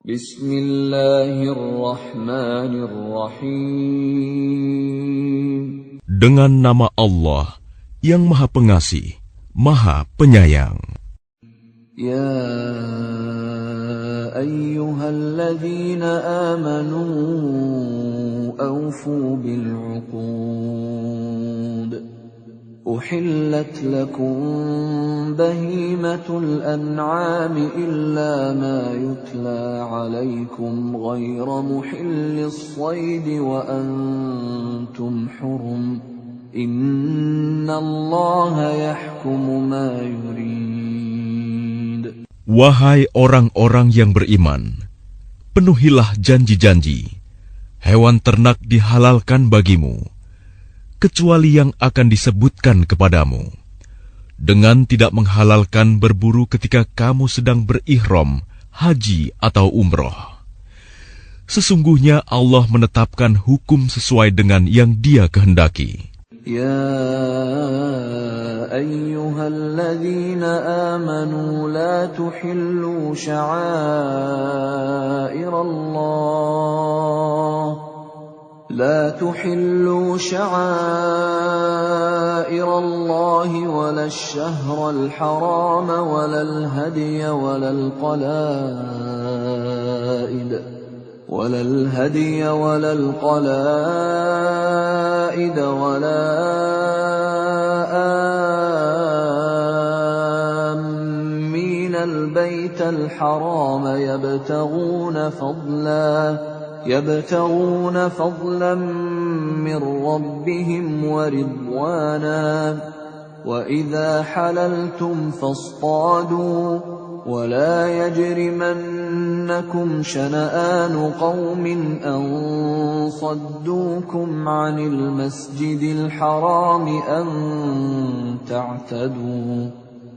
Bismillahirrahmanirrahim. Dengan nama Allah yang Maha Pengasih, Maha Penyayang. Ya ayyuhalladzina amanu awfu bil'uqud. Uhillat lakum bahimatul an'ami illa ma yutla alaykum ghayra muhillis saydi wa antum hurum. Innallaha yahkumu ma yurid. Wahai orang-orang yang beriman, penuhilah janji-janji. Hewan ternak dihalalkan bagimu, kecuali yang akan disebutkan kepadamu, dengan tidak menghalalkan berburu ketika kamu sedang berihram, haji atau umroh. Sesungguhnya Allah menetapkan hukum sesuai dengan yang Dia kehendaki. Ya ayyuhalladzina amanu la tuhillu sya'airallah لا تحلوا شعائر الله ولا الشهر الحرام ولا الهدي ولا القلائد ولا آمين البيت الحرام يبتغون فضلا من ربهم ورضوانا وإذا حللتم فاصطادوا ولا يجرمنكم شنآن قوم أن صدوكم عن المسجد الحرام أن تعتدوا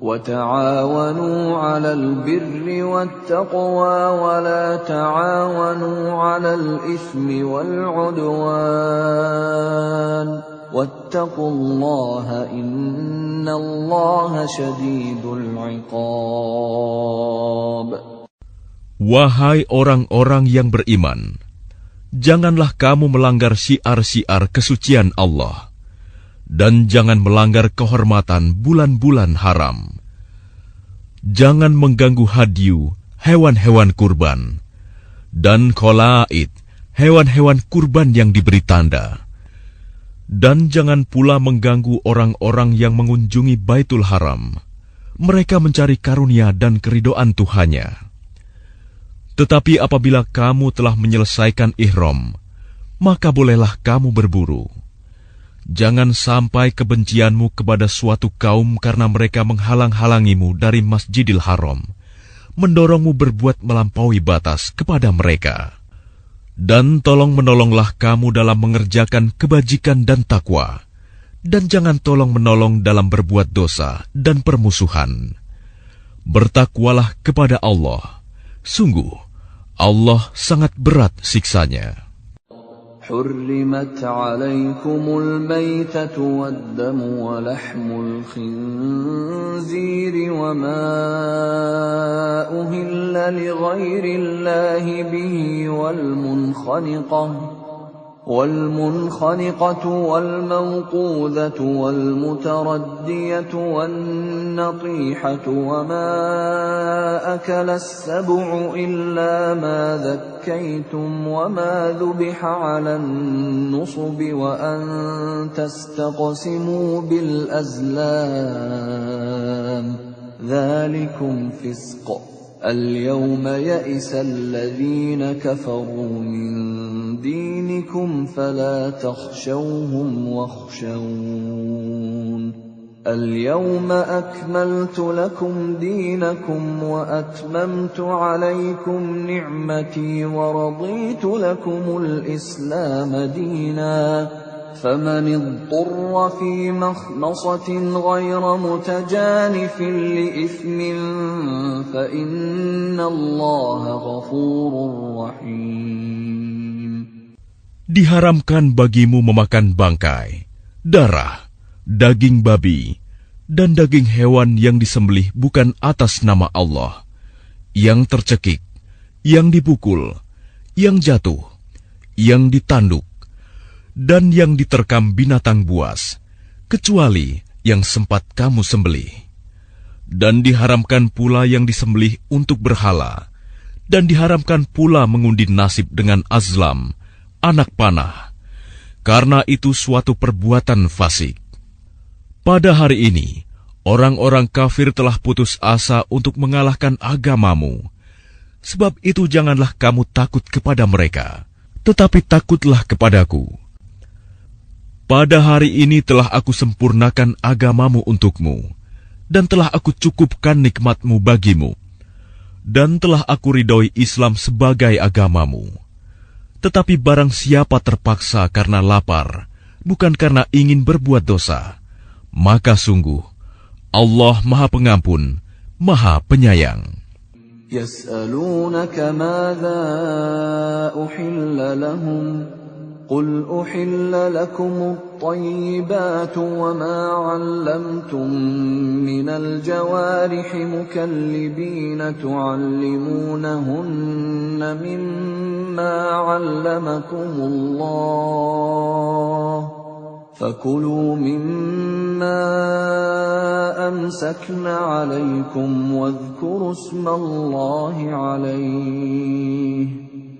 وتعاونوا على البر والتقوى ولا تعاونوا على الإثم والعدوان واتقوا الله إن الله شديد العقاب. Wahai orang-orang yang beriman, janganlah kamu melanggar syiar-syiar kesucian Allah, dan jangan melanggar kehormatan bulan-bulan haram. Jangan mengganggu hadyu, hewan-hewan kurban, dan qalaid, hewan-hewan kurban yang diberi tanda. Dan jangan pula mengganggu orang-orang yang mengunjungi Baitul Haram. Mereka mencari karunia dan keridoan Tuhannya. Tetapi apabila kamu telah menyelesaikan ihram, maka bolehlah kamu berburu. Jangan sampai kebencianmu kepada suatu kaum karena mereka menghalang-halangimu dari Masjidil Haram, mendorongmu berbuat melampaui batas kepada mereka. Dan tolong-menolonglah kamu dalam mengerjakan kebajikan dan takwa, dan jangan tolong-menolong dalam berbuat dosa dan permusuhan. Bertakwalah kepada Allah. Sungguh, Allah sangat berat siksanya. حرمت عليكم الميتة والدم ولحم الخنزير وما أهل لغير الله به والمنخنقة والموقوذة والمتردية والنطيحة وما أكل السبع إلا ما ذكيتم وما ذبح على النصب وأن تستقسموا بالأزلام ذلكم فسق. اليوم يئس الذين كفروا من دينكم فلا تخشوهم واخشون. اليوم أكملت لكم دينكم وأتممت عليكم نعمتي ورضيت لكم الإسلام دينا. فمن اضطر في مخمصة غير متجانف لإثم فإن الله غفور رحيم. Diharamkan bagimu memakan bangkai, darah, daging babi, dan daging hewan yang disembelih bukan atas nama Allah, yang tercekik, yang dipukul, yang jatuh, yang ditanduk, dan yang diterkam binatang buas, kecuali yang sempat kamu sembelih. Dan diharamkan pula yang disembelih untuk berhala, dan diharamkan pula mengundi nasib dengan azlam, anak panah, karena itu suatu perbuatan fasik. Pada hari ini, orang-orang kafir telah putus asa untuk mengalahkan agamamu. Sebab itu janganlah kamu takut kepada mereka, tetapi takutlah kepadaku. Pada hari ini telah aku sempurnakan agamamu untukmu, dan telah aku cukupkan nikmatmu bagimu, dan telah aku ridhoi Islam sebagai agamamu. Tetapi barang siapa terpaksa karena lapar, bukan karena ingin berbuat dosa, maka sungguh Allah Maha Pengampun, Maha Penyayang. يسألونك ماذا أحل لهم قل أحل لكم الطيبات وما علمتم من الجوارح مكلبين تعلمونهن مما علمكم الله فكلوا مما أمسكن عليكم واذكروا اسم الله عليه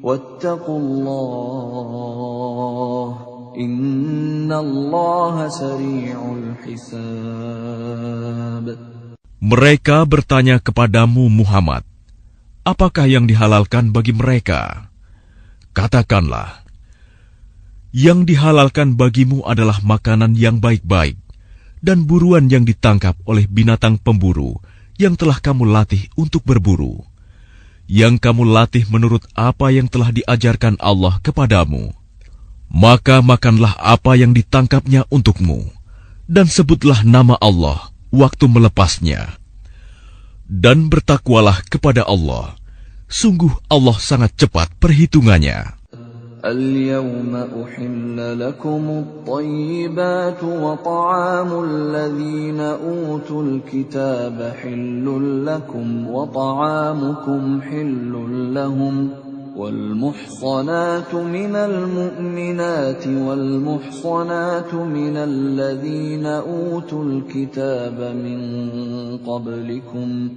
واتقوا الله إن الله سريع الحساب. Mereka bertanya kepadamu Muhammad, apakah yang dihalalkan bagi mereka? Katakanlah, yang dihalalkan bagimu adalah makanan yang baik-baik dan buruan yang ditangkap oleh binatang pemburu yang telah kamu latih untuk berburu, yang kamu latih menurut apa yang telah diajarkan Allah kepadamu. Maka makanlah apa yang ditangkapnya untukmu, dan sebutlah nama Allah waktu melepasnya. Dan bertakwalah kepada Allah, sungguh Allah sangat cepat perhitungannya. اليوم أحل لكم الطيبات وطعام الذين أوتوا الكتاب حل لكم وطعامكم حل لهم والمحصنات من المؤمنات والمحصنات من الذين أوتوا الكتاب من قبلكم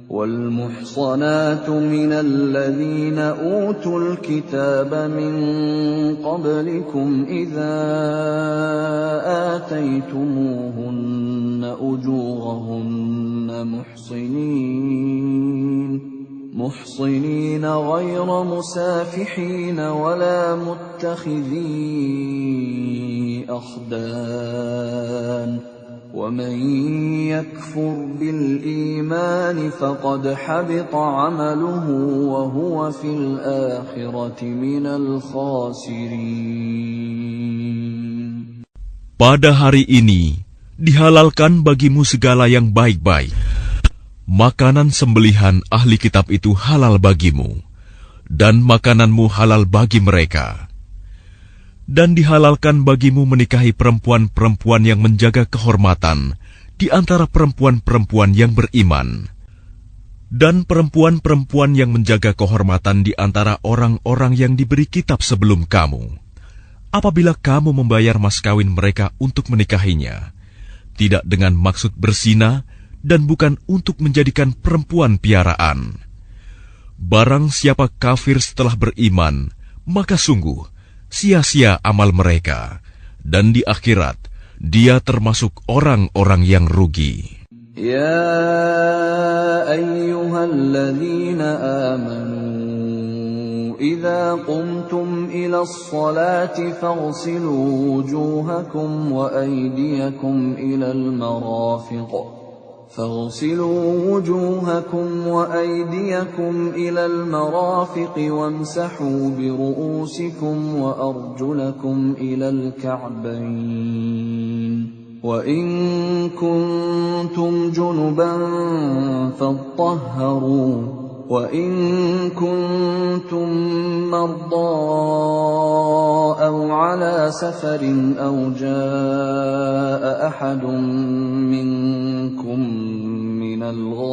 والمحصنات من الذين أوتوا الكتاب من قبلكم إذا آتيتموهن أجورهن محصنين غير مسافحين ولا متخذي أخدان ومن يكفر بالإيمان فقد حبط عمله وهو في الآخرة من الخاسرين. Pada hari ini dihalalkan bagimu segala yang baik-baik. Makanan sembelihan ahli kitab itu halal bagimu, dan makananmu halal bagi mereka. Dan dihalalkan bagimu menikahi perempuan-perempuan yang menjaga kehormatan di antara perempuan-perempuan yang beriman, dan perempuan-perempuan yang menjaga kehormatan di antara orang-orang yang diberi kitab sebelum kamu. Apabila kamu membayar mas kawin mereka untuk menikahinya, tidak dengan maksud berzina dan bukan untuk menjadikan perempuan piaraan. Barang siapa kafir setelah beriman, maka sungguh sia-sia amal mereka, dan di akhirat dia termasuk orang-orang yang rugi. Ya ayyuhalladzina amanu idza qumtum ilas salati faghsilu wujuhakum wa aydiyakum ilal marafiq إلى المرافق وامسحوا برؤوسكم وأرجلكم إلى الكعبين وإن كنتم جنبا فاطهروا وإن كنتم مرضى أو على سفر أو جاء أحد منكم من الغائط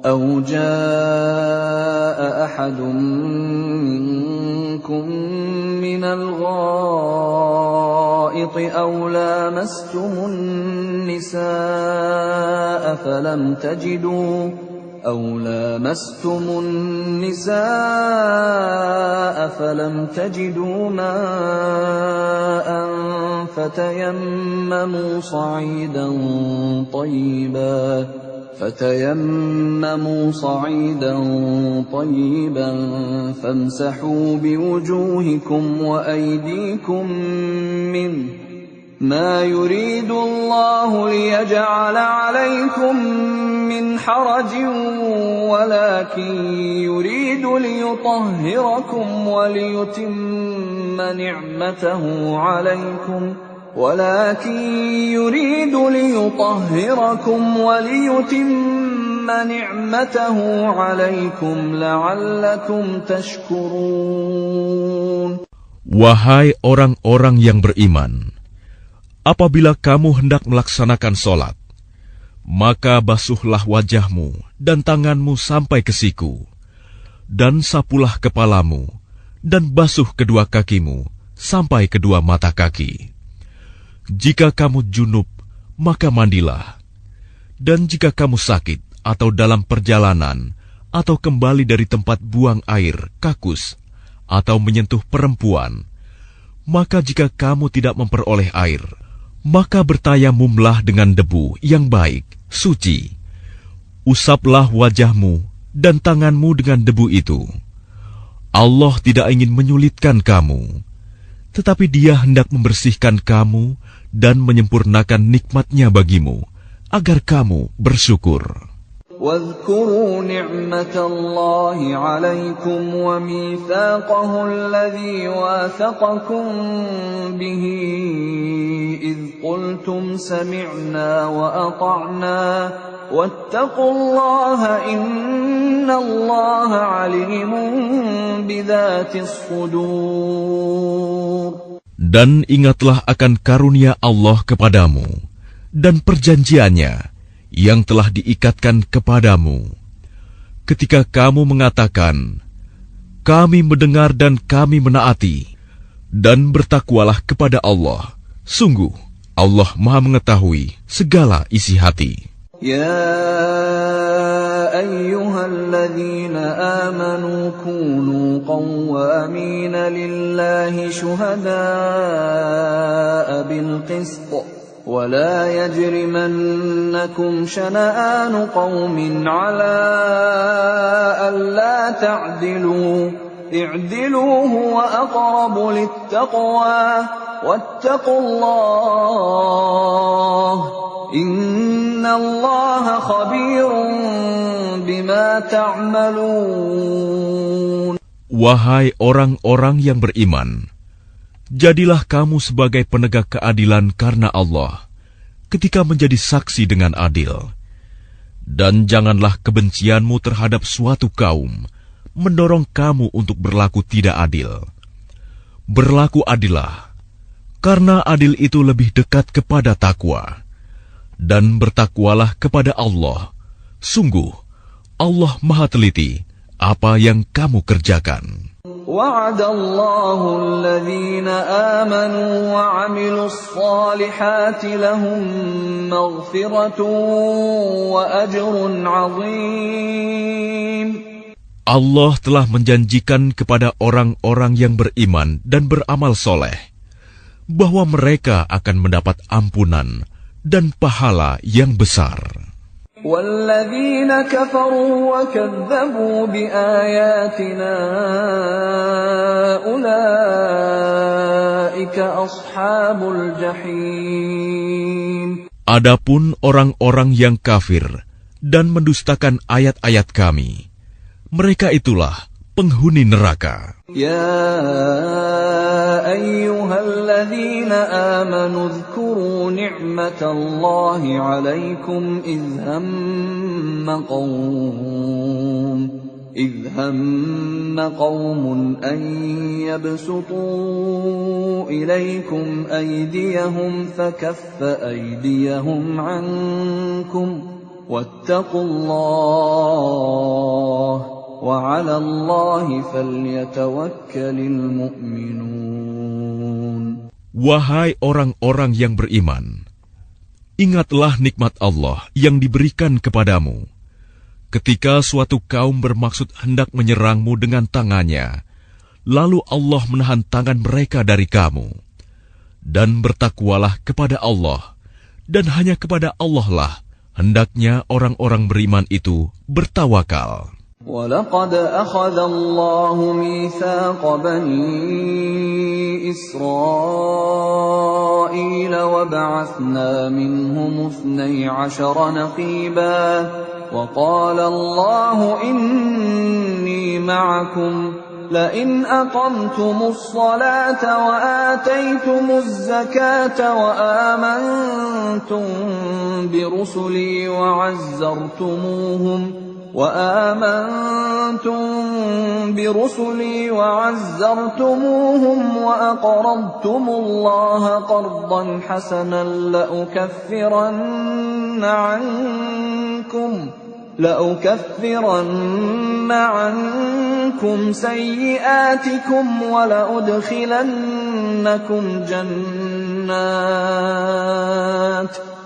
أو جاء أحد منكم من الغائط أو لامستم النساء فلم تجدوا ماء فتيمموا صعيدا طيبا فامسحوا بوجوهكم وأيديكم منه ما يريد الله ليجعل عليكم من حرج ولكن يريد ليطهركم وليتم نعمته عليكم لعلكم تشكرون. Wahai orang-orang yang beriman, apabila kamu hendak melaksanakan sholat, maka basuhlah wajahmu dan tanganmu sampai ke siku, dan sapulah kepalamu, dan basuh kedua kakimu sampai kedua mata kaki. Jika kamu junub, maka mandilah. Dan jika kamu sakit atau dalam perjalanan, atau kembali dari tempat buang air, kakus, atau menyentuh perempuan, maka jika kamu tidak memperoleh air, maka bertayamumlah dengan debu yang baik, suci. Usaplah wajahmu dan tanganmu dengan debu itu. Allah tidak ingin menyulitkan kamu, tetapi Dia hendak membersihkan kamu dan menyempurnakan nikmat-Nya bagimu, agar kamu bersyukur. واذكروا نعمة الله عليكم وميثاقه الذي واثقكم به إذ قلتم سمعنا وأطعنا واتقوا الله إن الله عليم بذات الصدور. Dan ingatlah akan karunia Allah kepadamu dan perjanjiannya yang telah diikatkan kepadamu, ketika kamu mengatakan, kami mendengar dan kami menaati, dan bertakwalah kepada Allah. Sungguh, Allah Maha mengetahui segala isi hati. Ya ayyuhalladzina amanu kunu qawwamina lillahi syuhada'a bilqist. ولا يجرمنكم شنآن قوم على ألا تعدلوا اعدلوا هو أقرب للتقوى واتقوا الله إن الله خبير بما تعملون. Wahai orang-orang yang beriman, jadilah kamu sebagai penegak keadilan karena Allah, ketika menjadi saksi dengan adil. Dan janganlah kebencianmu terhadap suatu kaum mendorong kamu untuk berlaku tidak adil. Berlaku adillah, karena adil itu lebih dekat kepada takwa. Dan bertakwalah kepada Allah. Sungguh, Allah Maha teliti apa yang kamu kerjakan. وعد الله الذين آمنوا وعملوا الصالحات لهم مغفرة وأجر عظيم. Allah telah menjanjikan kepada orang-orang yang beriman dan beramal soleh bahwa mereka akan mendapat ampunan dan pahala yang besar. وَالَّذِينَ كَفَرُوا وَكَذَّبُوا بِآيَاتِنَا أُولَئِكَ أَصْحَابُ الْجَحِيمِ. Adapun orang-orang yang kafir dan mendustakan ayat-ayat kami, mereka itulah penghuni neraka. Ya ayyuhalladzina amanu dzkuru ni'matallahi 'alaikum idh hamma qaumun an yabsutu ilaykum aydiyahum fakaffa aydiyahum 'ankum واتقوا الله وعلى الله فليتوكل المؤمنون. Wahai orang-orang yang beriman, ingatlah nikmat Allah yang diberikan kepadamu. Ketika suatu kaum bermaksud hendak menyerangmu dengan tangannya, lalu Allah menahan tangan mereka dari kamu. Dan bertakwalah kepada Allah, dan hanya kepada Allah lah hendaknya orang-orang beriman itu bertawakal. وَلَقَدْ أَخَذَ اللَّهُ مِيثَاقَ بَنِي إِسْرَائِيلَ وَبَعَثْنَا مِنْهُمُ 12 نَقِيبًا وَقَالَ اللَّهُ إِنِّي مَعَكُمْ لئن أقمتم الصلاة وآتيتم الزكاة وآمنتم برسلي وعزرتموهم وأقرضتم الله قرضا حسنا لأكفرن عنكم سيئاتكم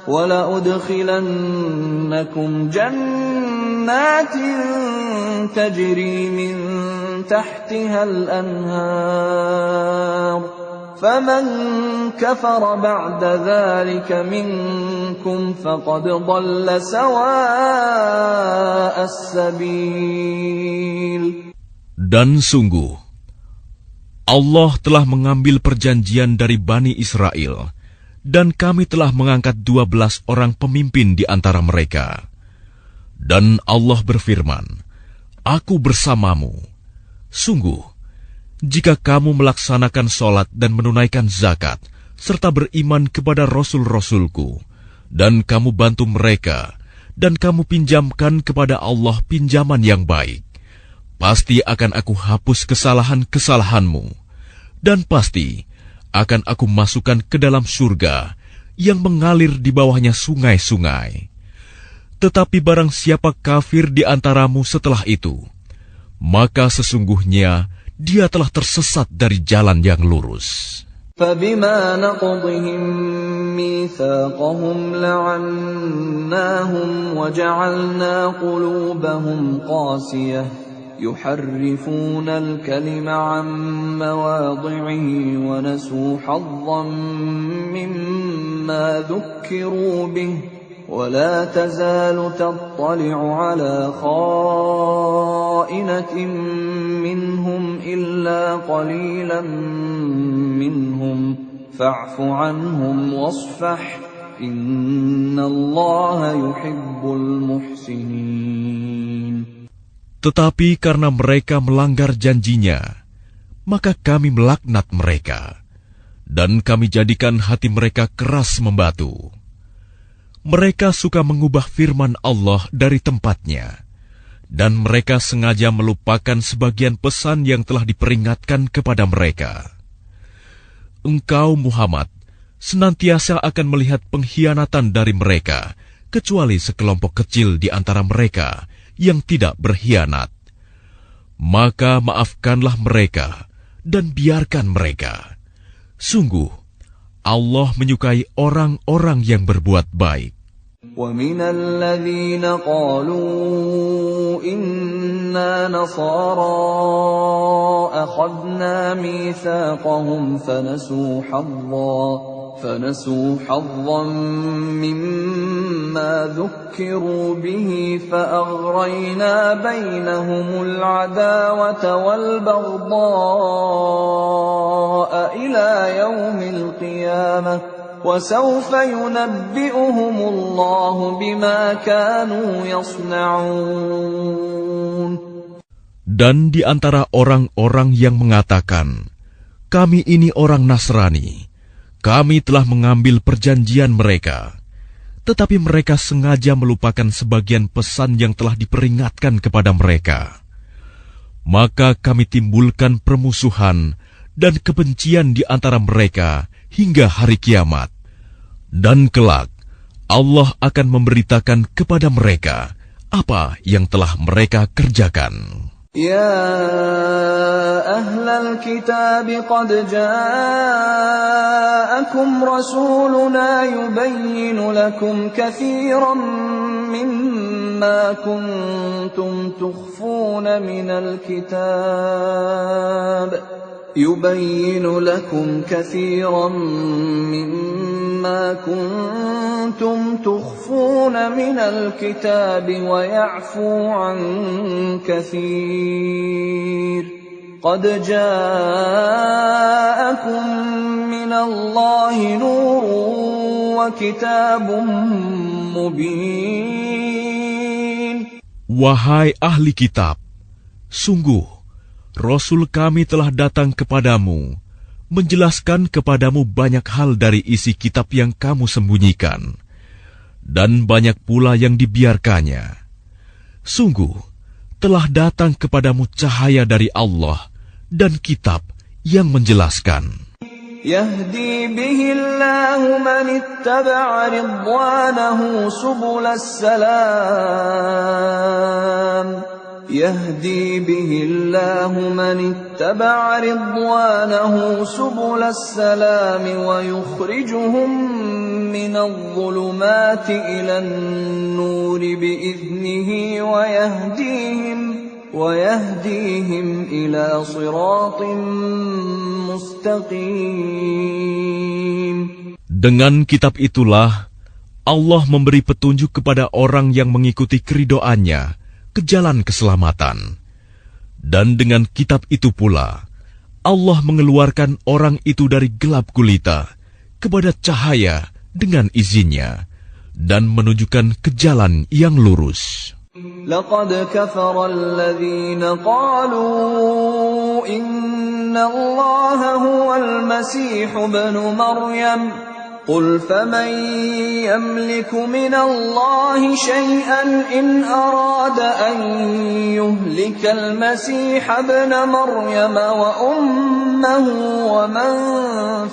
ولأدخلنكم جنات تجري من تحتها الأنهار فمن كفر بعد ذلك منكم فقد ضل سواء السبيل. Dan sungguh, Allah telah mengambil perjanjian dari Bani Israel, dan kami telah mengangkat 12 orang pemimpin di antara mereka. Dan Allah berfirman, Aku bersamamu. Sungguh, jika kamu melaksanakan sholat dan menunaikan zakat, serta beriman kepada Rasul-Rasulku, dan kamu bantu mereka, dan kamu pinjamkan kepada Allah pinjaman yang baik, pasti akan aku hapus kesalahan-kesalahanmu, dan pasti akan aku masukkan ke dalam surga yang mengalir di bawahnya sungai-sungai. Tetapi barang siapa kafir di antaramu setelah itu, maka sesungguhnya dia telah tersesat dari jalan yang lurus. فَبِمَا نَقْضِهِمْ مِيثَاقَهُمْ لَعَنَّاهُمْ وَجَعَلْنَا قُلُوبَهُمْ قَاسِيَةً يُحَرِّفُونَ الْكَلِمَ عَن مَّوَاضِعِهِ وَنَسُوا حَظًّا مِّمَّا ذُكِّرُوا بِهِ ولا تزال تطلع على خائنة منهم إلا قليلا منهم فاعف عنهم واصفح إن الله يحب المحسنين. Tetapi karena mereka melanggar janjinya, maka kami melaknat mereka, dan kami jadikan hati mereka keras membatu. Mereka suka mengubah firman Allah dari tempatnya, dan mereka sengaja melupakan sebagian pesan yang telah diperingatkan kepada mereka. Engkau, Muhammad, senantiasa akan melihat pengkhianatan dari mereka, kecuali sekelompok kecil di antara mereka yang tidak berkhianat. Maka maafkanlah mereka, dan biarkan mereka. Sungguh, Allah menyukai orang-orang yang berbuat baik. وَمِنَ الَّذِينَ قَالُوا إِنَّا نَصَارَى أَخَذْنَا مِيثَاقَهُمْ فَنَسُوا حَظًّا مِّمَّا ذُكِّرُوا بِهِ فَأَغْرَيْنَا بَيْنَهُمُ الْعَدَاوَةَ وَالْبَغْضَاءَ إِلَى يَوْمِ الْقِيَامَةِ وَسَوْفَ يُنَبِّئُهُمُ اللَّهُ بِمَا كَانُوا يَصْنَعُونَ. Dan di antara orang-orang yang mengatakan, kami ini orang Nasrani, kami telah mengambil perjanjian mereka, tetapi mereka sengaja melupakan sebagian pesan yang telah diperingatkan kepada mereka. Maka kami timbulkan permusuhan dan kebencian di antara mereka hingga hari kiamat. Dan kelak, Allah akan memberitakan kepada mereka apa yang telah mereka kerjakan. يا أهل الكتاب قد جاءكم رسولنا يبين لكم كثيرا مما كنتم تخفون من الكتاب ويعفو عن كثير قد جاءكم من الله نور وكتاب مبين. Wahai ahli kitab, sungguh Rasul kami telah datang kepadamu, menjelaskan kepadamu banyak hal dari isi kitab yang kamu sembunyikan, dan banyak pula yang dibiarkannya. Sungguh, telah datang kepadamu cahaya dari Allah dan kitab yang menjelaskan. يهدي به الله من اتبع رضوانه سبل السلام يهدي به الله من اتبع رضوانه سبل السلام ويخرجهم من الظلمات إلى النور بإذنه ويهديهم إلى صراط مستقيم. Dengan kitab itulah Allah memberi petunjuk kepada orang yang mengikuti keridhoannya ke jalan keselamatan. Dan dengan kitab itu pula, Allah mengeluarkan orang itu dari gelap gulita kepada cahaya dengan izinnya, dan menunjukkan ke jalan yang lurus. لقد كفر الذين قالوا إن الله هو المسيح ابن مريم قل فمن يملك من الله شيئا إن أراد أن يهلك المسيح ابن مريم وأمه ومن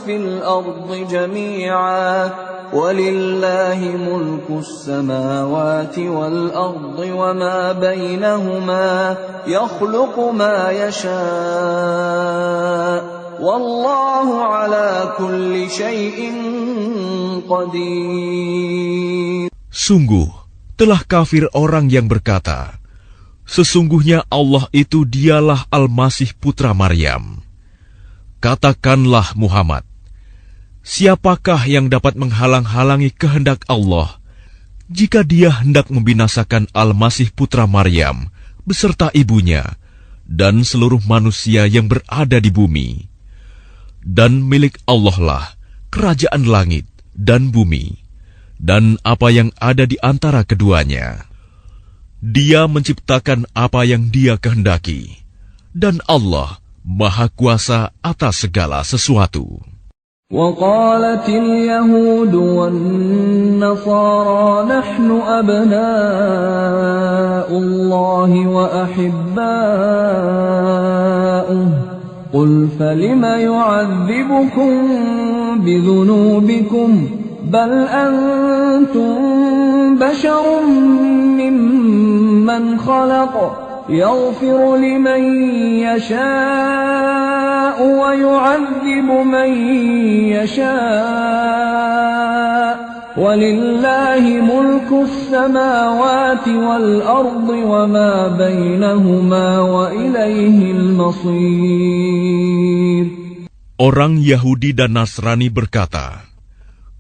في الأرض جميعا ولله ملك السماوات والأرض وما بينهما يخلق ما يشاء والله على كل شيء قدير. Sungguh, telah kafir orang yang berkata, sesungguhnya Allah itu dialah Al-Masih putra Maryam. Katakanlah Muhammad, siapakah yang dapat menghalang-halangi kehendak Allah jika dia hendak membinasakan Al-Masih putra Maryam beserta ibunya dan seluruh manusia yang berada di bumi? Dan milik Allah lah kerajaan langit dan bumi, dan apa yang ada di antara keduanya. Dia menciptakan apa yang Dia kehendaki, dan Allah Maha Kuasa atas segala sesuatu. وقالت اليهود والنصارى نحن أبناء الله وأحباؤه قل فلم يعذبكم بذنوبكم بل أنتم بشر ممن خلق يغفر لمن يشاء ويعذب من يشاء ولله ملك السماوات والأرض وما بينهما وإليه المصير. Orang Yahudi dan Nasrani berkata,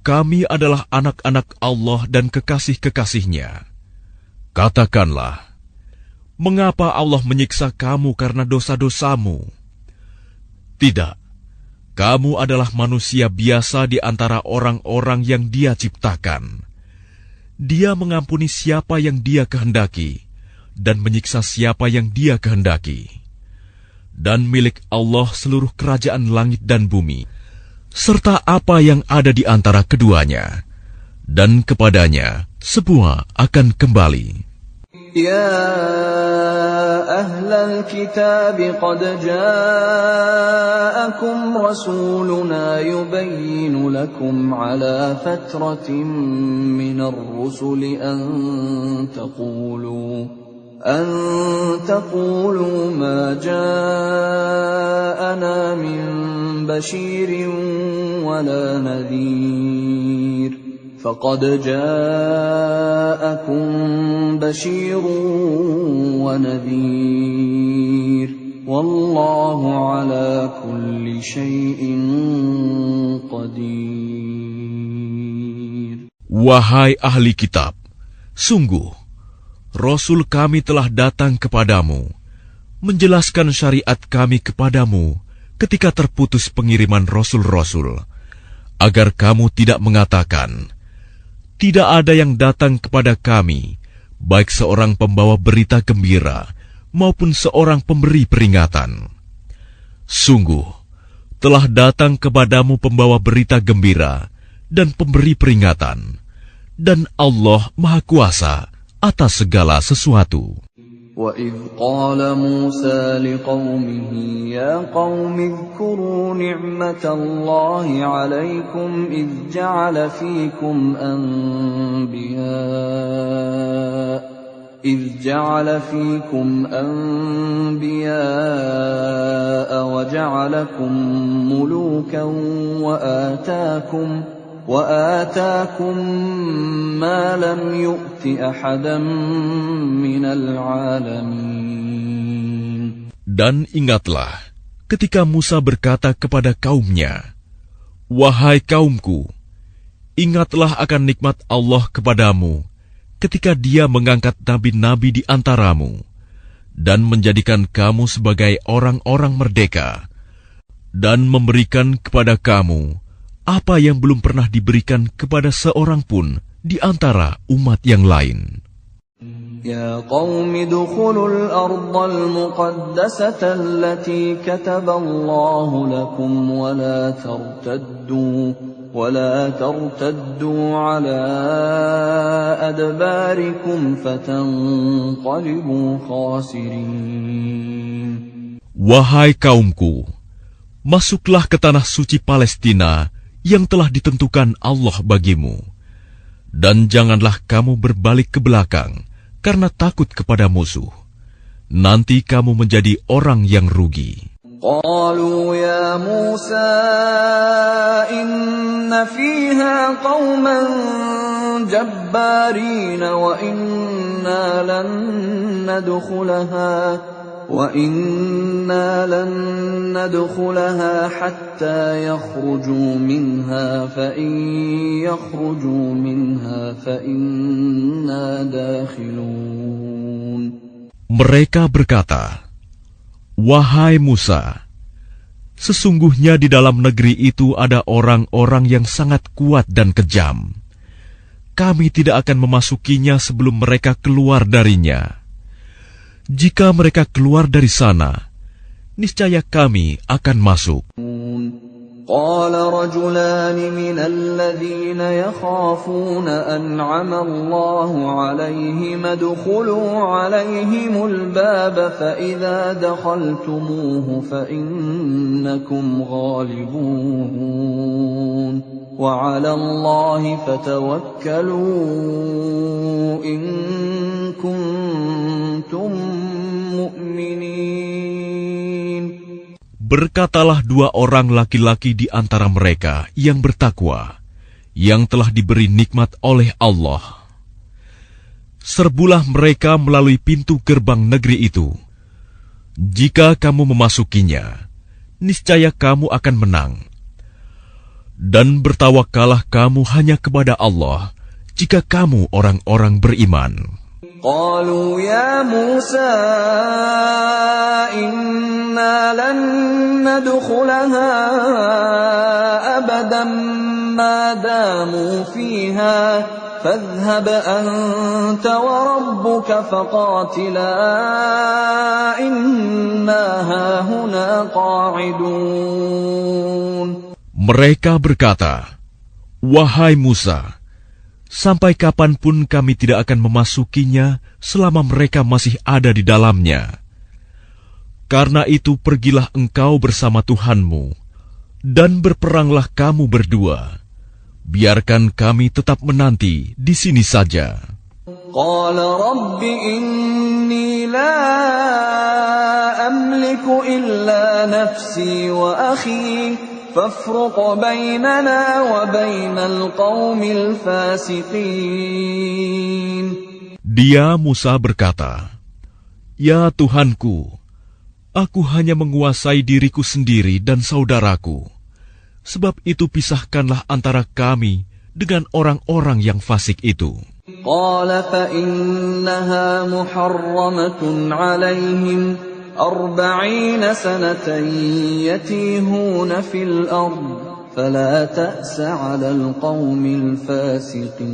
kami adalah anak-anak Allah dan kekasih-kekasihnya. Katakanlah, mengapa Allah menyiksa kamu karena dosa-dosamu? Tidak, kamu adalah manusia biasa di antara orang-orang yang Dia ciptakan. Dia mengampuni siapa yang Dia kehendaki, dan menyiksa siapa yang Dia kehendaki. Dan milik Allah seluruh kerajaan langit dan bumi, serta apa yang ada di antara keduanya, dan kepadanya semua akan kembali. يا أهل الكتاب قد جاءكم رسولنا يبين لكم على فترة من الرسل أن تقولوا ما جاءنا من بشير ولا نذير فقد جاءكم بشير ونذير والله على كل شيء قدير. Wahai ahli kitab, sungguh Rasul kami telah datang kepadamu, menjelaskan syariat kami kepadamu ketika terputus pengiriman rasul-rasul, agar kamu tidak mengatakan, tidak ada yang datang kepada kami, baik seorang pembawa berita gembira maupun seorang pemberi peringatan. Sungguh, telah datang kepadamu pembawa berita gembira dan pemberi peringatan, dan Allah Maha Kuasa atas segala sesuatu. وَإِذْ قَالَ مُوسَى لِقَوْمِهِ يَا قَوْمِ اذْكُرُوا نِعْمَةَ اللَّهِ عَلَيْكُمْ إِذْ جَعَلَ فِيكُمْ أَنْبِيَاءَ وَجَعَلَكُمْ مُلُوكًا وآتاكم ما لم يؤت أحدا من العالمين. Dan ingatlah ketika Musa berkata kepada kaumnya, wahai kaumku, ingatlah akan nikmat Allah kepadamu ketika Dia mengangkat nabi-nabi di antaramu dan menjadikan kamu sebagai orang-orang merdeka dan memberikan kepada kamu apa yang belum pernah diberikan kepada seorang pun di antara umat yang lain. Ya qaumi dukhulul ardal muqaddasata allati kataballahu lakum wa la tartaddu ala adbarikum fatanqalibu khasirin. Wahai kaumku, masuklah ke tanah suci Palestina yang telah ditentukan Allah bagimu, dan janganlah kamu berbalik ke belakang karena takut kepada musuh. Nanti kamu menjadi orang yang rugi. Qalu ya Musa inna fiha qauman jabbarin wa inna lan nadkhulaha hatta yakhruju minha fa in yakhruju minha fa inna dakhilun. Mereka berkata, wahai Musa, sesungguhnya di dalam negeri itu ada orang-orang yang sangat kuat dan kejam. Kami tidak akan memasukinya sebelum mereka keluar darinya. Jika mereka keluar dari sana, niscaya kami akan masuk. Qala rajulani minal ladzina yakhafuna an'ama Allahu 'alaihim adkhulu 'alaihimul baba fa idza dakhaltumuhu fa innakum ghalibun wa 'ala Allahi fatawakkalu in kuntum mu'minin. Berkatalah dua orang laki-laki di antara mereka yang bertakwa, yang telah diberi nikmat oleh Allah. Serbulah mereka melalui pintu gerbang negeri itu. Jika kamu memasukinya, niscaya kamu akan menang. Dan bertawakallah kamu hanya kepada Allah, jika kamu orang-orang beriman. Qalu ya Musa inna lan nadkhulaha abadan ma damu fiha fadhhab anta wa rabbuka faqatila inna hahuna qa'idun. Mereka berkata, wahai Musa, Sampai kapanpun kami tidak akan memasukinya selama mereka masih ada di dalamnya. Karena itu pergilah engkau bersama Tuhanmu, dan berperanglah kamu berdua. Biarkan kami tetap menanti di sini saja. Qala Rabbi inni la amliku illa nafsi wa akhi fafruq bainana wa bainal qaumil fasiqin. Dia Musa berkata, "Ya Tuhanku, aku hanya menguasai diriku sendiri dan saudaraku. Sebab itu pisahkanlah antara kami dengan orang-orang yang fasik itu." Qala fa innaha muharramatun 'alaihim 40 sanatan yatihuna fil ard fala ta'sa 'alal qaumil fasiqin.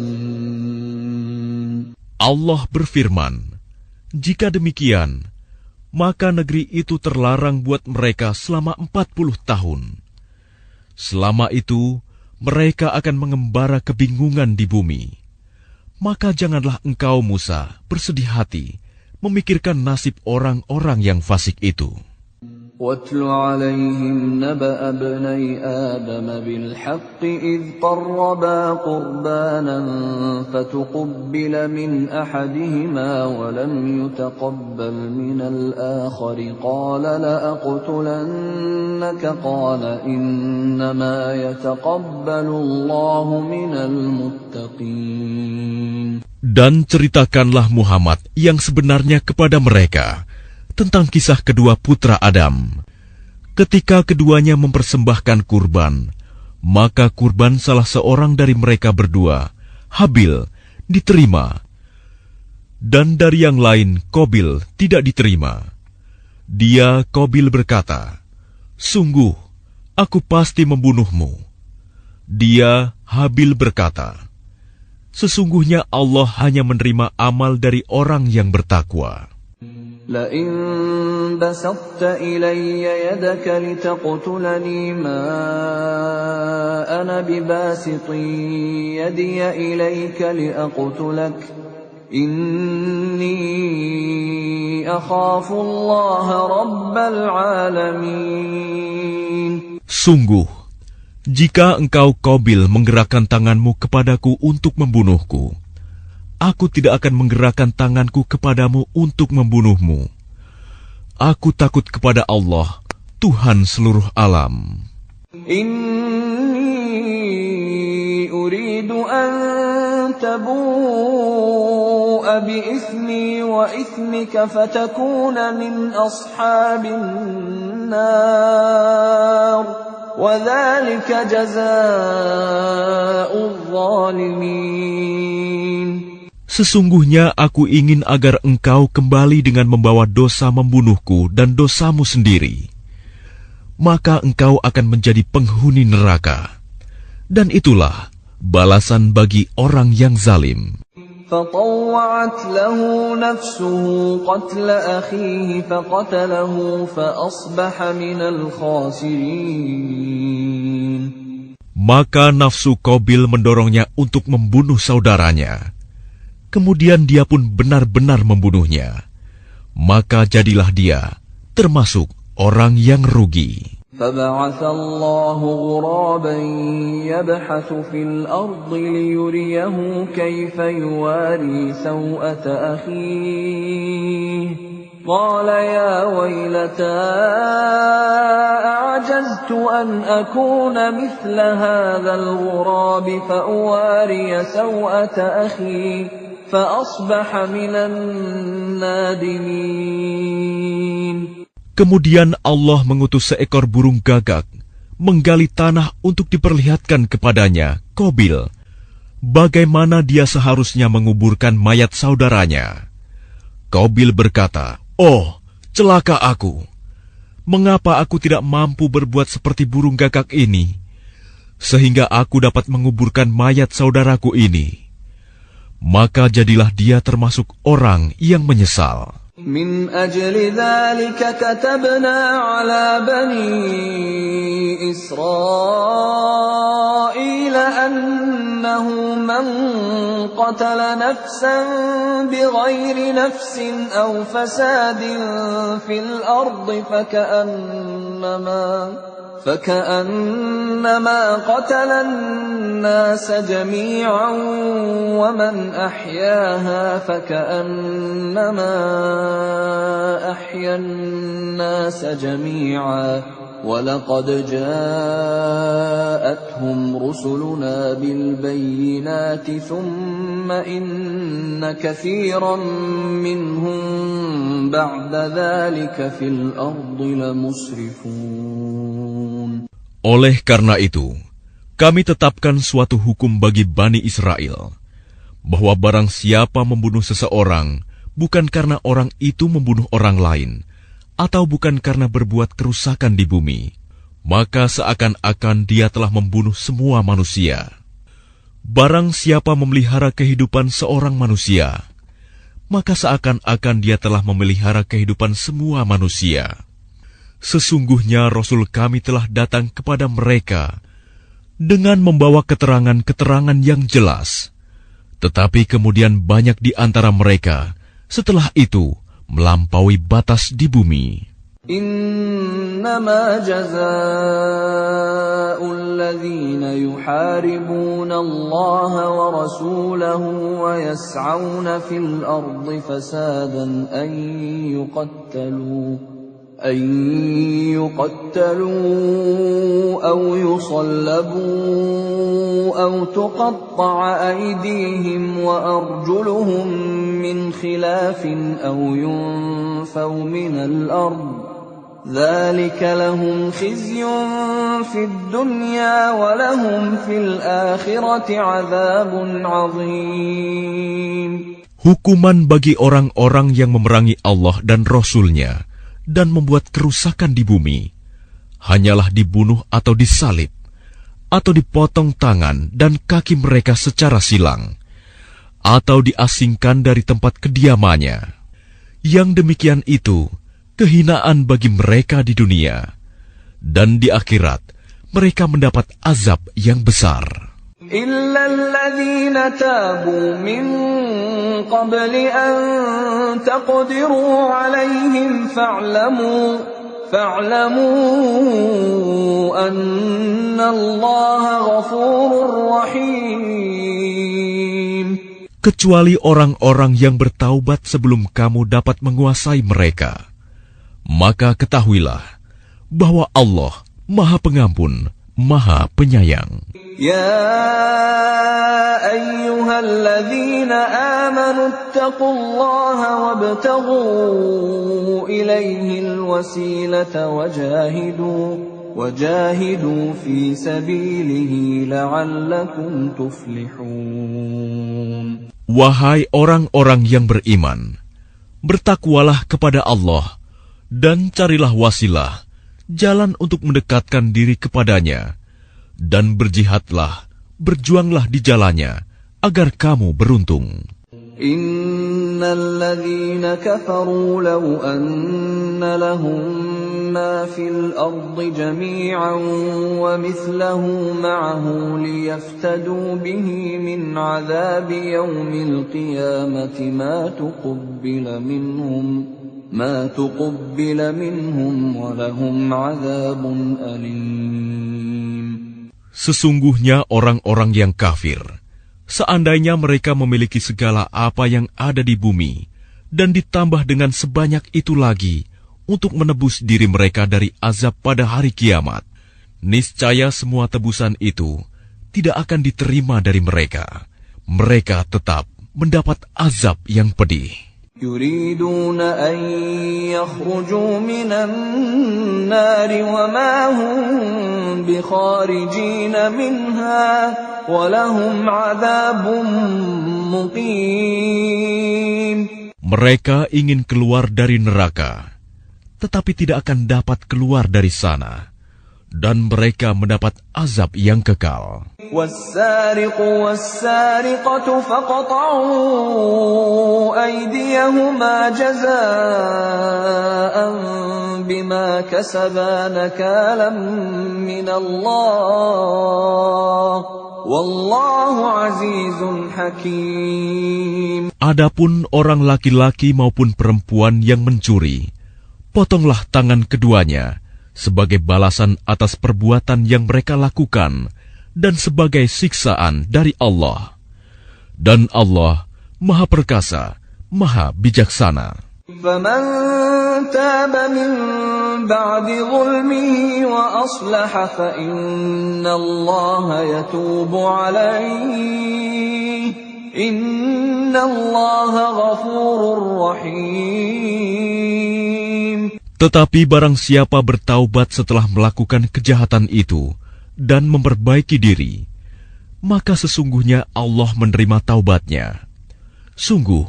Allah berfirman, "Jika demikian, maka negeri itu terlarang buat mereka selama 40 tahun. Selama itu, mereka akan mengembara kebingungan di bumi. Maka janganlah engkau, Musa, bersedih hati memikirkan nasib orang-orang yang fasik itu." وَاتْلُ عَلَيْهِمْ نَبَأَ ابْنَيْ آدَمَ بِالْحَقِّ إِذْ قَرَّبَا قُرْبَانًا فَتُقُبِّلَ مِنْ أَحَدِهِمَا وَلَمْ يُتَقَبَّلْ مِنَ الْآخَرِ قَالَ لَأَقْتُلَنَّكَ قَالَ إِنَّمَا يَتَقَبَّلُ اللَّهُ مِنَ الْمُتَّقِينَ. Dan ceritakanlah Muhammad yang sebenarnya kepada mereka tentang kisah kedua putra Adam. Ketika keduanya mempersembahkan kurban, maka kurban salah seorang dari mereka berdua, Habil, diterima, dan dari yang lain, Qabil, tidak diterima. Dia, Qabil, berkata, "Sungguh, aku pasti membunuhmu." Dia, Habil, berkata, "Sesungguhnya Allah hanya menerima amal dari orang yang bertakwa." لئن بسطت إلي يدك لتقتلني ما أنا بباسط يدي إليك لأقتلك إني أخاف الله رب العالمين. Sungguh, jika engkau Qabil menggerakkan tanganmu kepadaku untuk membunuhku, aku tidak akan menggerakkan tanganku kepadamu untuk membunuhmu. Aku takut kepada Allah, Tuhan seluruh alam. Inni uridu an tabu'a bi ithmi wa ithmika fatakuna min ashabin nar wa dhalika jazaa'ul zalimin. Sesungguhnya aku ingin agar engkau kembali dengan membawa dosa membunuhku dan dosamu sendiri. Maka engkau akan menjadi penghuni neraka. Dan itulah balasan bagi orang yang zalim. فطوعت له نفسه قتل أخيه فقتله فأصبح من الخاسرين. Maka nafsu Qabil mendorongnya untuk membunuh saudaranya. Kemudian dia pun benar-benar membunuhnya. Maka jadilah dia termasuk orang yang rugi. فبعث الله غرابا يبحث في الأرض ليريه كيف يواري سوءة أخيه قال يا ويلتى أعجزت أن أكون مثل هذا الغراب فأواري سوءة أخي فأصبح من النادمين. Kemudian Allah mengutus seekor burung gagak menggali tanah untuk diperlihatkan kepadanya, Qabil, bagaimana dia seharusnya menguburkan mayat saudaranya. Qabil berkata, "Oh, celaka aku! Mengapa aku tidak mampu berbuat seperti burung gagak ini, sehingga aku dapat menguburkan mayat saudaraku ini?" Maka jadilah dia termasuk orang yang menyesal. من أجل ذلك كتبنا على بني إسرائيل أنه من قتل نفسا بغير نفس أو فساد في الأرض فكأنما قتل الناس جميعا ومن أحياها فكأنما أحيا الناس جميعا ولقد جاءتهم رسلنا بالبينات ثم إن كثيرا منهم بعد ذلك في الأرض لمسرفون. Oleh karena itu, kami tetapkan suatu hukum bagi Bani Israel, bahwa barang siapa membunuh seseorang, bukan karena orang itu membunuh orang lain, atau bukan karena berbuat kerusakan di bumi, maka seakan-akan dia telah membunuh semua manusia. Barang siapa memelihara kehidupan seorang manusia, maka seakan-akan dia telah memelihara kehidupan semua manusia. Sesungguhnya Rasul kami telah datang kepada mereka dengan membawa keterangan-keterangan yang jelas. Tetapi kemudian banyak di antara mereka setelah itu melampaui batas di bumi. إنما جزاء الذين يحاربون الله ورسوله ويسعون في الأرض فسادا أن يقتلوا أو يصلبوا أو تقطع أيديهم وأرجلهم من خلاف أو ينفوا من الأرض ذلك لهم خزي في الدنيا ولهم في الآخرة عذاب عظيم. Hukuman bagi orang-orang yang memerangi Allah dan Rasul-Nya dan membuat kerusakan di bumi, hanyalah dibunuh atau disalib, atau dipotong tangan dan kaki mereka secara silang, atau diasingkan dari tempat kediamannya. Yang demikian itu kehinaan bagi mereka di dunia, dan di akhirat mereka mendapat azab yang besar. إلا الذين تابوا من قبل أن تقدروا عليهم فاعلموا أن الله غفور رحيم. Kecuali orang-orang yang bertaubat sebelum kamu dapat menguasai mereka, maka ketahuilah bahwa Allah Maha Pengampun, Maha Penyayang. يا أيها الذين آمنوا اتقوا الله وابتغوا إليه الوسيلة وجاهدوا في سبيله لعلكم تفلحون. Wahai orang-orang yang beriman, bertakwalah kepada Allah dan carilah wasilah, jalan untuk mendekatkan diri kepadanya, dan berjihadlah, berjuanglah di jalannya, agar kamu beruntung. Innal ladzina kafaru law anna lahum ma fil ardi jami'an wa mithluhu ma'ahu liyaftadu bihi min 'adzabi yawmil qiyamati ma tuqabbala minhum wa lahum 'adzabun alim. Sesungguhnya orang-orang yang kafir, seandainya mereka memiliki segala apa yang ada di bumi, dan ditambah dengan sebanyak itu lagi untuk menebus diri mereka dari azab pada hari kiamat, niscaya semua tebusan itu tidak akan diterima dari mereka. Mereka tetap mendapat azab yang pedih. يريدون أن يخرجوا من النار وما هم بخارجين منها ولهم عذاب مقيم. Mereka ingin keluar dari neraka, tetapi tidak akan dapat keluar dari sana, dan mereka mendapat azab yang kekal. والسارق والسارقة فاقطعوا أيديهما جزاء بما كسبا نكالا من الله والله عزيز حكيم. Adapun orang laki-laki maupun perempuan yang mencuri, potonglah tangan keduanya sebagai balasan atas perbuatan yang mereka lakukan dan sebagai siksaan dari Allah. Dan Allah Maha Perkasa, Maha Bijaksana. فمن تاب من بعد ظلمه وأصلح فإن الله يتوب عليه إن الله غفور رحيم. Tetapi barang siapa bertaubat setelah melakukan kejahatan itu dan memperbaiki diri, maka sesungguhnya Allah menerima taubatnya. Sungguh,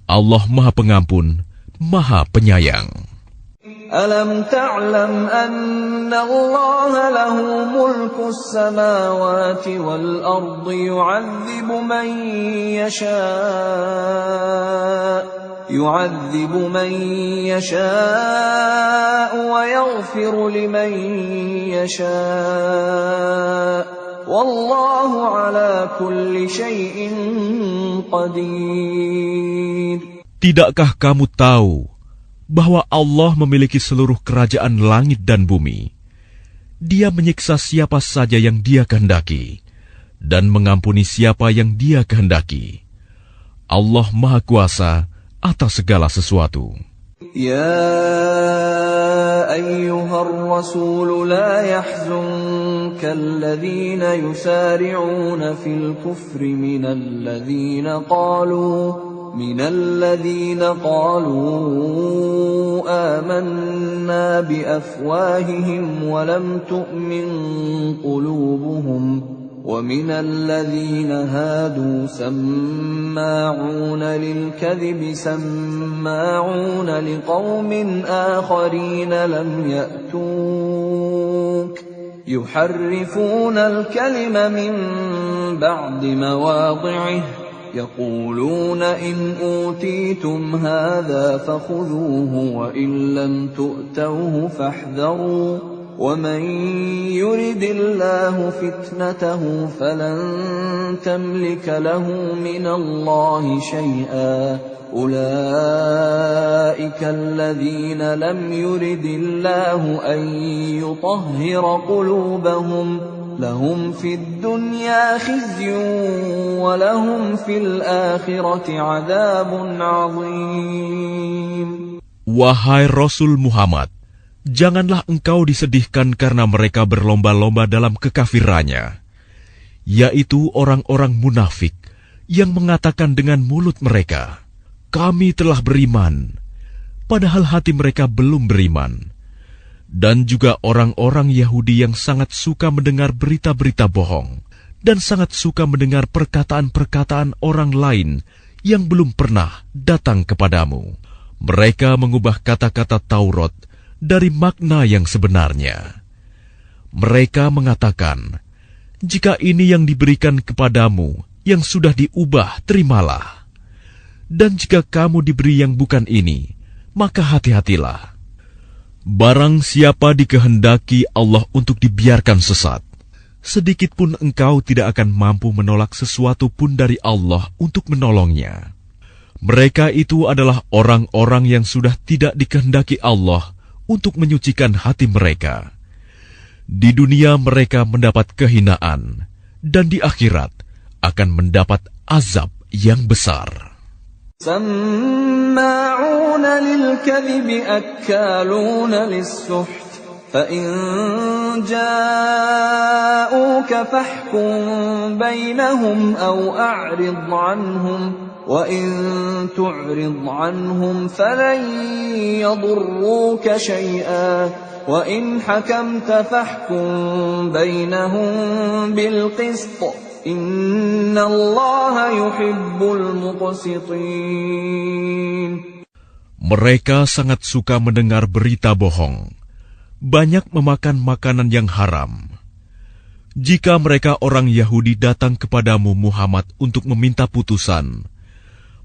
Allah Maha Pengampun, Maha Penyayang. Alam ta'lam anna Allah lahu mulku as-samawati wal ardi yu'adzibu man yasha'u wa yaghfiru liman yasha'u wallahu ala kulli syai'in qadir. Tidakkah kamu tahu bahwa Allah memiliki seluruh kerajaan langit dan bumi? Dia menyiksa siapa saja yang Dia kehendaki dan mengampuni siapa yang Dia kehendaki. Allah Maha Kuasa atas segala sesuatu. Ya ayyuhar rasul la yahzunka alladhina yusari'una fil kufri minal ladhina qalu amanna bi afwahihim wa lam tu'min qulubuhum ومن الذين هادوا سماعون للكذب سماعون لقوم آخرين لم يأتوك يحرفون الكلم من بعد مواضعه يقولون إن أوتيتم هذا فخذوه وإن لم تؤتوه فاحذروا وَمَنْ يُرِدِ اللَّهُ فِتْنَتَهُ فَلَنْ تَمْلِكَ لَهُ مِنَ اللَّهِ شَيْئًا أُولَئِكَ الَّذِينَ لَمْ يُرِدِ اللَّهُ أَنْ يُطَهِّرَ قُلُوبَهُمْ لَهُمْ فِي الدُّنْيَا خِزْيٌ وَلَهُمْ فِي الْآخِرَةِ عَذَابٌ عَظِيمٌ. Wahai Rasul Muhammad, janganlah engkau disedihkan karena mereka berlomba-lomba dalam kekafirannya, yaitu orang-orang munafik yang mengatakan dengan mulut mereka, "Kami telah beriman," padahal hati mereka belum beriman. Dan juga orang-orang Yahudi yang sangat suka mendengar berita-berita bohong dan sangat suka mendengar perkataan-perkataan orang lain yang belum pernah datang kepadamu. Mereka mengubah kata-kata Taurat dari makna yang sebenarnya. Mereka mengatakan, "Jika ini yang diberikan kepadamu, yang sudah diubah, terimalah. Dan jika kamu diberi yang bukan ini, maka hati-hatilah. Barang siapa dikehendaki Allah untuk dibiarkan sesat, sedikit pun engkau tidak akan mampu menolak sesuatu pun dari Allah untuk menolongnya. Mereka itu adalah orang-orang yang sudah tidak dikehendaki Allah untuk menyucikan hati mereka. Di dunia mereka mendapat kehinaan, dan di akhirat akan mendapat azab yang besar." سماعون للكذب أكالون للسحت فإن جاءوك فاحكم بينهم أو أعرض عنهم وَإِن تُعْرِضْ عَنْهُمْ فَلَنْ يَضُرُّوكَ شَيْئًا وَإِنْ حَكَمْتَ فَاحْكُمْ بَيْنَهُمْ بِالْقِسْطِ إِنَّ اللَّهَ يُحِبُّ الْمُقْسِطِينَ. Mereka sangat suka mendengar berita bohong, banyak memakan makanan yang haram. Jika mereka orang Yahudi datang kepadamu Muhammad untuk meminta putusan,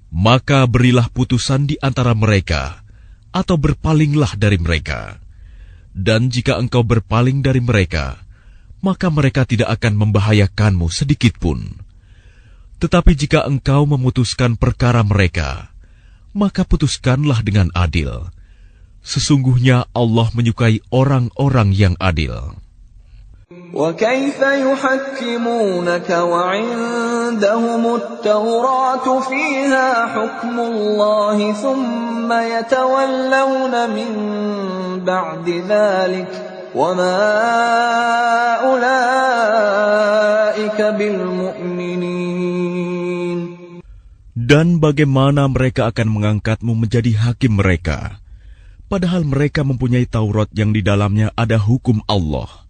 maka berilah putusan di antara mereka, atau berpalinglah dari mereka. Dan jika engkau berpaling dari mereka, maka mereka tidak akan membahayakanmu sedikitpun. Tetapi jika engkau memutuskan perkara mereka, maka putuskanlah dengan adil. Sesungguhnya Allah menyukai orang-orang yang adil. وَكَيْفَ يُحَكِّمُونَكَ وَعِندَهُمُ التَّوْرَاةُ فِيهَا حُكْمُ اللَّهِ ثُمَّ يَتَوَلَّوْنَ مِن بَعْدِ ذَلِكَ وَمَا أُولَئِكَ بِالْمُؤْمِنِينَ. Dan bagaimana mereka akan mengangkatmu menjadi hakim mereka, padahal mereka mempunyai Taurat yang di dalamnya ada hukum Allah.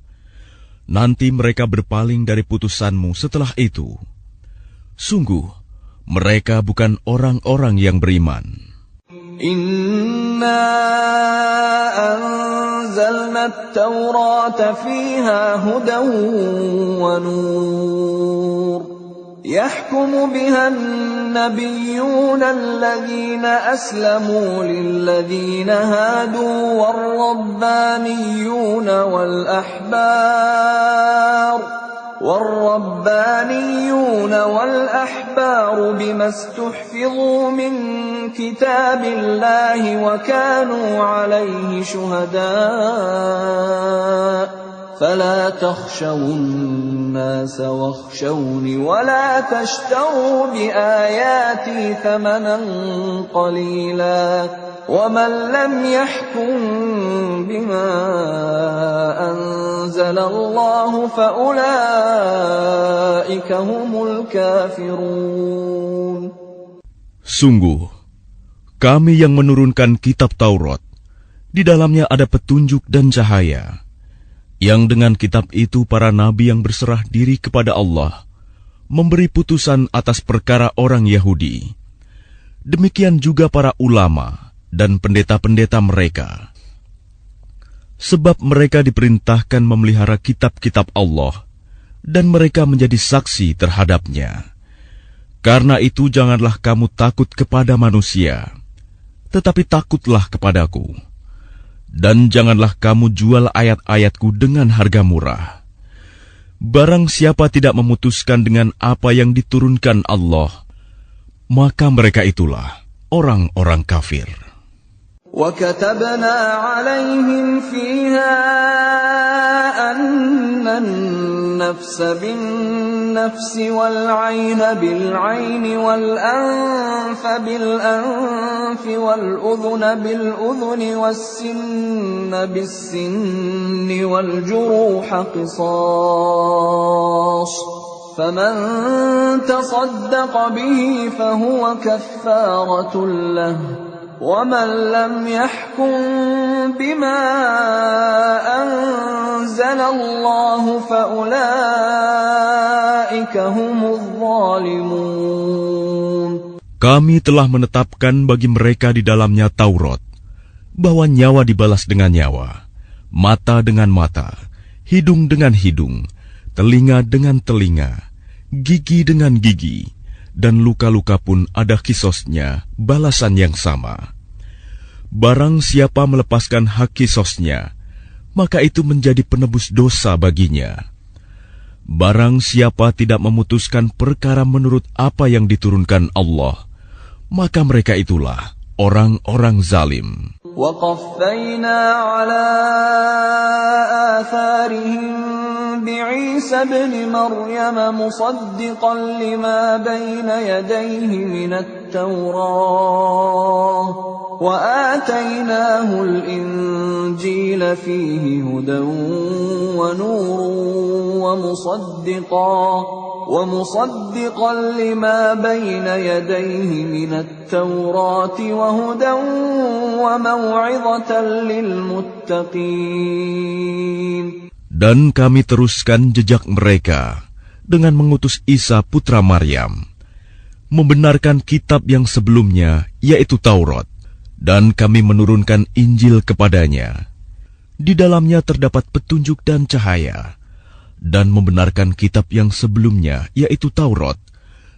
Nanti mereka berpaling dari putusanmu setelah itu. Sungguh, mereka bukan orang-orang yang beriman. Inna anzalna at-taurata fiha hudan wa nur. يحكم بها النبيون الذين أسلموا للذين هادوا والربانيون والأحبار بما استحفظوا من كتاب الله وكانوا عليه شهداء فلا تخشوا الناس واخشوني ولا تشتروا بآياتي ثمنا قليلا ومن لم يحكم بما أنزل الله فأولئك هم الكافرون. Sungguh, kami yang menurunkan kitab Taurat, di dalamnya ada petunjuk dan cahaya, yang dengan kitab itu para nabi yang berserah diri kepada Allah memberi putusan atas perkara orang Yahudi. Demikian juga para ulama dan pendeta-pendeta mereka. Sebab mereka diperintahkan memelihara kitab-kitab Allah, dan mereka menjadi saksi terhadapnya. Karena itu janganlah kamu takut kepada manusia, tetapi takutlah kepadaku. Dan janganlah kamu jual ayat-ayatku dengan harga murah. Barang siapa tidak memutuskan dengan apa yang diturunkan Allah, maka mereka itulah orang-orang kafir. وَكَتَبْنَا عَلَيْهِمْ فِيهَا أَنَّ النَّفْسَ بِالنَّفْسِ وَالْعَيْنَ بِالْعَيْنِ وَالْأَنفَ بِالْأَنفِ وَالْأُذُنَ بِالْأُذُنِ وَالسِّنَّ بِالسِّنِّ وَالْجُرُوحَ قِصَاصٌ فَمَنْ تَصَدَّقَ بِهِ فَهُوَ كَفَّارَةٌ لَهُ وَمَنْ لَمْ يَحْكُمْ بِمَا أَنزَلَ اللَّهُ فَأُولَئِكَ هُمُ الظَّالِمُونَ. Kami telah menetapkan bagi mereka di dalamnya Taurat, bahwa nyawa dibalas dengan nyawa, mata dengan mata, hidung dengan hidung, telinga dengan telinga, gigi dengan gigi, dan luka-luka pun ada kisosnya, balasan yang sama. Barang siapa melepaskan hak kisosnya, maka itu menjadi penebus dosa baginya. Barang siapa tidak memutuskan perkara menurut apa yang diturunkan Allah, maka mereka itulah orang-orang zalim. وَقَفَّيْنَا عَلَى آثَارِهِمْ بِعِيسَى ابْنِ مَرْيَمَ مُصَدِّقًا لِمَا بَيْنَ يَدَيْهِ مِنَ التَّوْرَاةِ وَآتَيْنَاهُ الْإِنْجِيلَ فِيهِ هُدًى وَنُورٌ وَمُصَدِّقًا لِمَا بَيْنَ يَدَيْهِ مِنَ التَّوْرَاةِ وَهُدًى وَمَوْعِظَةً لِلْمُتَّقِينَ. Dan kami teruskan jejak mereka dengan mengutus Isa putra Maryam, membenarkan kitab yang sebelumnya, yaitu Taurat, dan kami menurunkan Injil kepadanya. Di dalamnya terdapat petunjuk dan cahaya, dan membenarkan kitab yang sebelumnya, yaitu Taurat,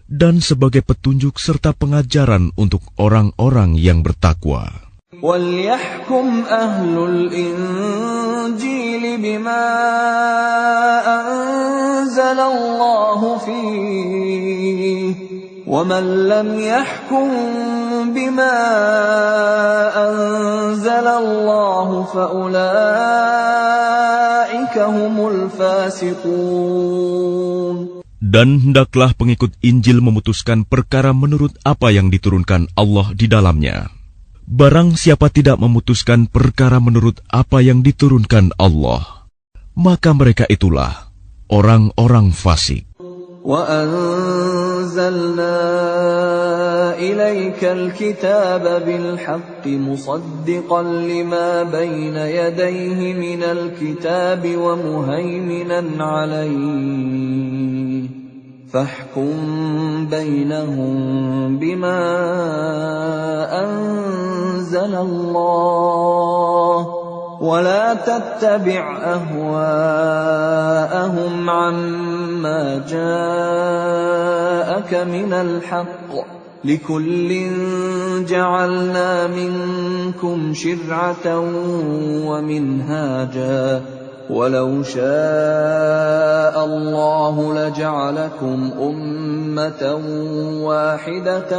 dan sebagai petunjuk serta pengajaran untuk orang-orang yang bertakwa. وَلْيَحْكُمْ أَهْلُ الْإِنْجِيلِ بِمَا أَنزَلَ اللَّهُ فِيهِ وَمَنْ لَمْ يَحْكُمْ بِمَا أَنزَلَ اللَّهُ فَأُولَئِكَ هُمُ الْفَاسِقُونَ. Dan hendaklah pengikut Injil memutuskan perkara menurut apa yang diturunkan Allah di dalamnya. Barang siapa tidak memutuskan perkara menurut apa yang diturunkan Allah, maka mereka itulah orang-orang fasik. وَأَنزَلْنَا إِلَيْكَ الْكِتَابَ بِالْحَقِّ مُصَدِّقًا لِمَا بَيْنَ يَدَيْهِ مِنَ الْكِتَابِ وَمُهَيْمِنًا عَلَيْهِ فَاحْكُم بَيْنَهُم بِمَا أَنزَلَ اللَّهُ وَلَا تَتَّبِعْ أَهْوَاءَهُمْ عَمَّا جَاءَكَ مِنَ الْحَقِّ لِكُلٍّ جَعَلْنَا مِنكُمْ شِرْعَةً وَمِنْهَاجًا وَلَوْ شَاءَ اللَّهُ لَجَعَلَكُمْ أُمَّةً وَاحِدَةً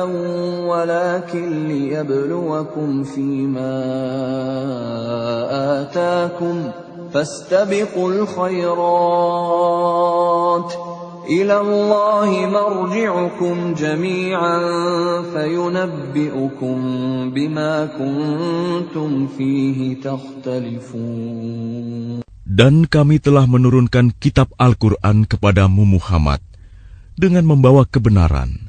وَلَكِنْ لِيَبْلُوَكُمْ فِيمَا آتَاكُمْ فَاسْتَبِقُوا الْخَيْرَاتِ إِلَى اللَّهِ مَرْجِعُكُمْ جَمِيعًا فَيُنَبِّئُكُم بِمَا كُنتُمْ فِيهِ تَخْتَلِفُونَ. Dan kami telah menurunkan kitab Al-Quran kepadamu Muhammad dengan membawa kebenaran,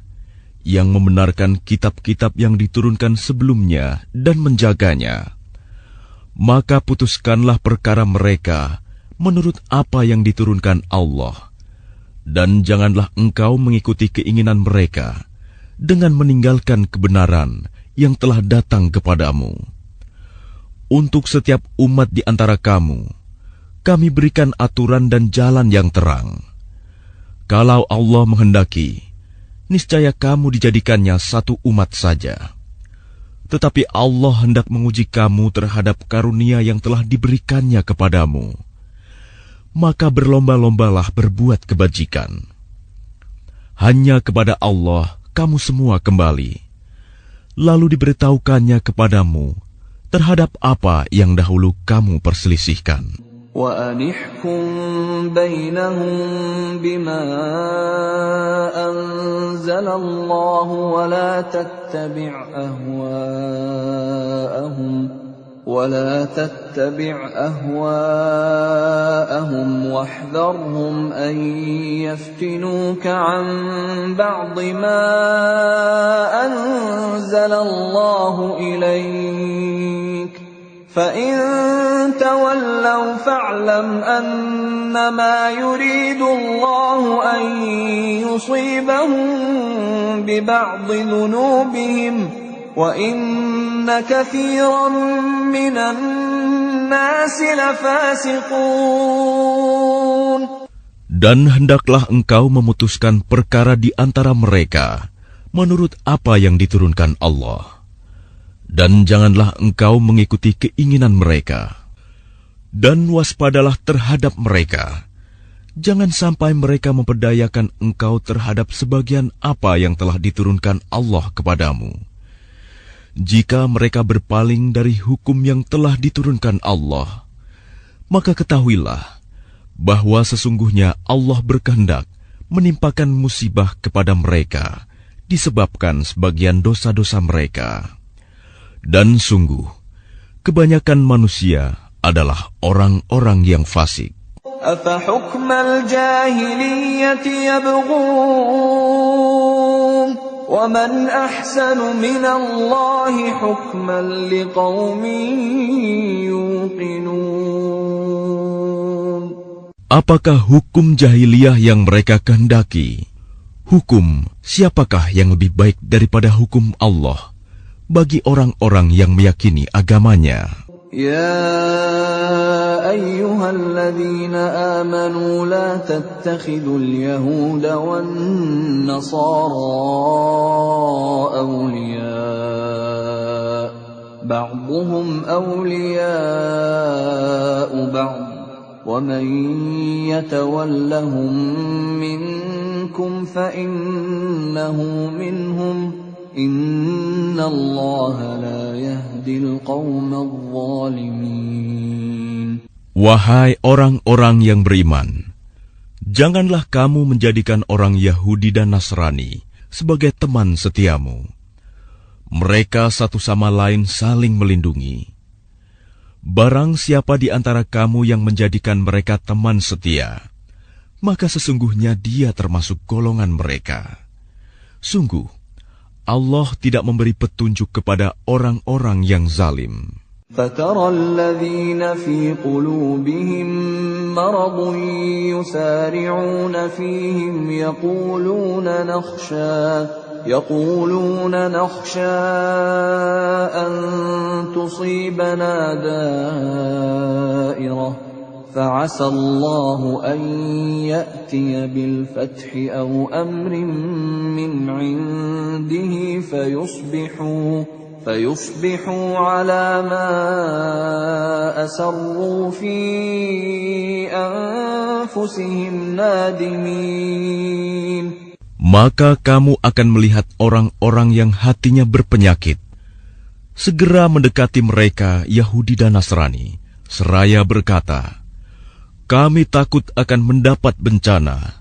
yang membenarkan kitab-kitab yang diturunkan sebelumnya dan menjaganya. Maka putuskanlah perkara mereka menurut apa yang diturunkan Allah, dan janganlah engkau mengikuti keinginan mereka dengan meninggalkan kebenaran yang telah datang kepadamu. Untuk setiap umat di antara kamu, kami berikan aturan dan jalan yang terang. Kalau Allah menghendaki, niscaya kamu dijadikannya satu umat saja. Tetapi Allah hendak menguji kamu terhadap karunia yang telah diberikannya kepadamu. Maka berlomba-lombalah berbuat kebajikan. Hanya kepada Allah kamu semua kembali. Lalu diberitahukannya kepadamu terhadap apa yang dahulu kamu perselisihkan. وَأَنِحْكُم بَيْنَهُم بِمَا أَنزَلَ اللَّهُ وَلَا تَتَّبِعْ أَهْوَاءَهُمْ وَاحْذَرْهُمْ أَن يَفْتِنُوكَ عَن بَعْضِ مَا أَنزَلَ اللَّهُ إِلَيْكَ فَإِن تَوَلَّوْا فَاعْلَمْ أَنَّمَا يُرِيدُ اللَّهُ أَن يُصِيبَهُم بِبَعْضِ ذُنُوبِهِمْ وَإِنَّ كَثِيرًا مِّنَ النَّاسِ لَفَاسِقُونَ. Dan hendaklah engkau memutuskan perkara di antara mereka menurut apa yang diturunkan Allah. Dan janganlah engkau mengikuti keinginan mereka. Dan waspadalah terhadap mereka. Jangan sampai mereka memperdayakan engkau terhadap sebagian apa yang telah diturunkan Allah kepadamu. Jika mereka berpaling dari hukum yang telah diturunkan Allah, maka ketahuilah bahwa sesungguhnya Allah berkehendak menimpakan musibah kepada mereka disebabkan sebagian dosa-dosa mereka. Dan sungguh, kebanyakan manusia adalah orang-orang yang fasik. أَفَحُكْمَ الْجَاهِلِيَّةِ يَبْغُونَ وَمَنْ أَحْسَنُ مِنَ اللَّهِ حُكْمًا لِقَوْمٍ يُوقِنُونَ. Apakah hukum jahiliyah yang mereka kehendaki? Hukum siapakah yang lebih baik daripada hukum Allah bagi orang-orang yang meyakini agamanya? Ya أيها الذين آمنوا لا تتخذوا اليهود والنصارى أولياء بعضهم أولياء بعض ومن يتولهم منكم فإنه منهم إن الله لا يهدي القوم الظالمين. Wahai orang-orang yang beriman, janganlah kamu menjadikan orang Yahudi dan Nasrani sebagai teman setiamu. Mereka satu sama lain saling melindungi. Barang siapa di antara kamu yang menjadikan mereka teman setia, maka sesungguhnya dia termasuk golongan mereka. Sungguh, Allah tidak memberi petunjuk kepada orang-orang yang zalim. فَتَرَى الَّذِينَ فِي قُلُوبِهِم مَّرَضٌ يُسَارِعُونَ فِيهِمْ يقولون نخشى أن تصيبنا دائرة فعسى الله أن يأتي بالفتح أو أمر من عنده فيصبحوا على ما أسروا في أنفسهم نادمين. Maka kamu akan melihat orang-orang yang hatinya berpenyakit segera mendekati mereka Yahudi dan Nasrani, seraya berkata, kami takut akan mendapat bencana.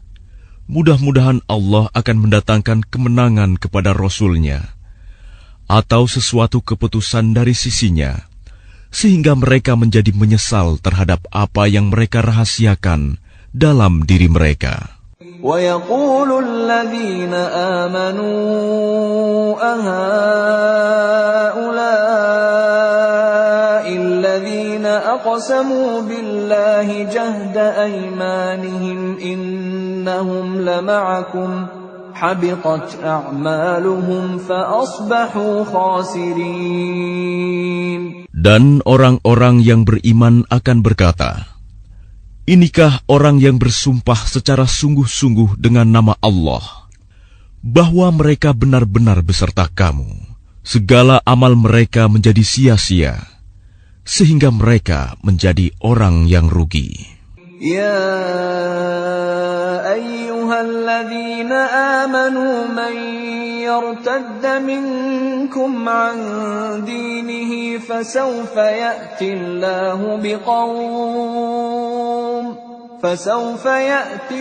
Mudah-mudahan Allah akan mendatangkan kemenangan kepada Rasul-Nya atau sesuatu keputusan dari sisinya, sehingga mereka menjadi menyesal terhadap apa yang mereka rahasiakan dalam diri mereka. وَيَقُولُ الَّذِينَ آمَنُوا أَهَؤُلَاءِ الَّذِينَ أَقْسَمُوا بِاللَّهِ جَهْدَ أَيْمَانِهِمْ إِنَّهُمْ لَمَعَكُمْ حَبِطَتْ أَعْمَالُهُمْ فَأَصْبَحُوا خَاسِرِينَ. Dan orang-orang yang beriman akan berkata, inikah orang yang bersumpah secara sungguh-sungguh dengan nama Allah, bahwa mereka benar-benar beserta kamu. Segala amal mereka menjadi sia-sia, sehingga mereka menjadi orang yang rugi. Ya ayyuhalladzina amanu man yartadda minkum an dinihi fasawfa ya'ti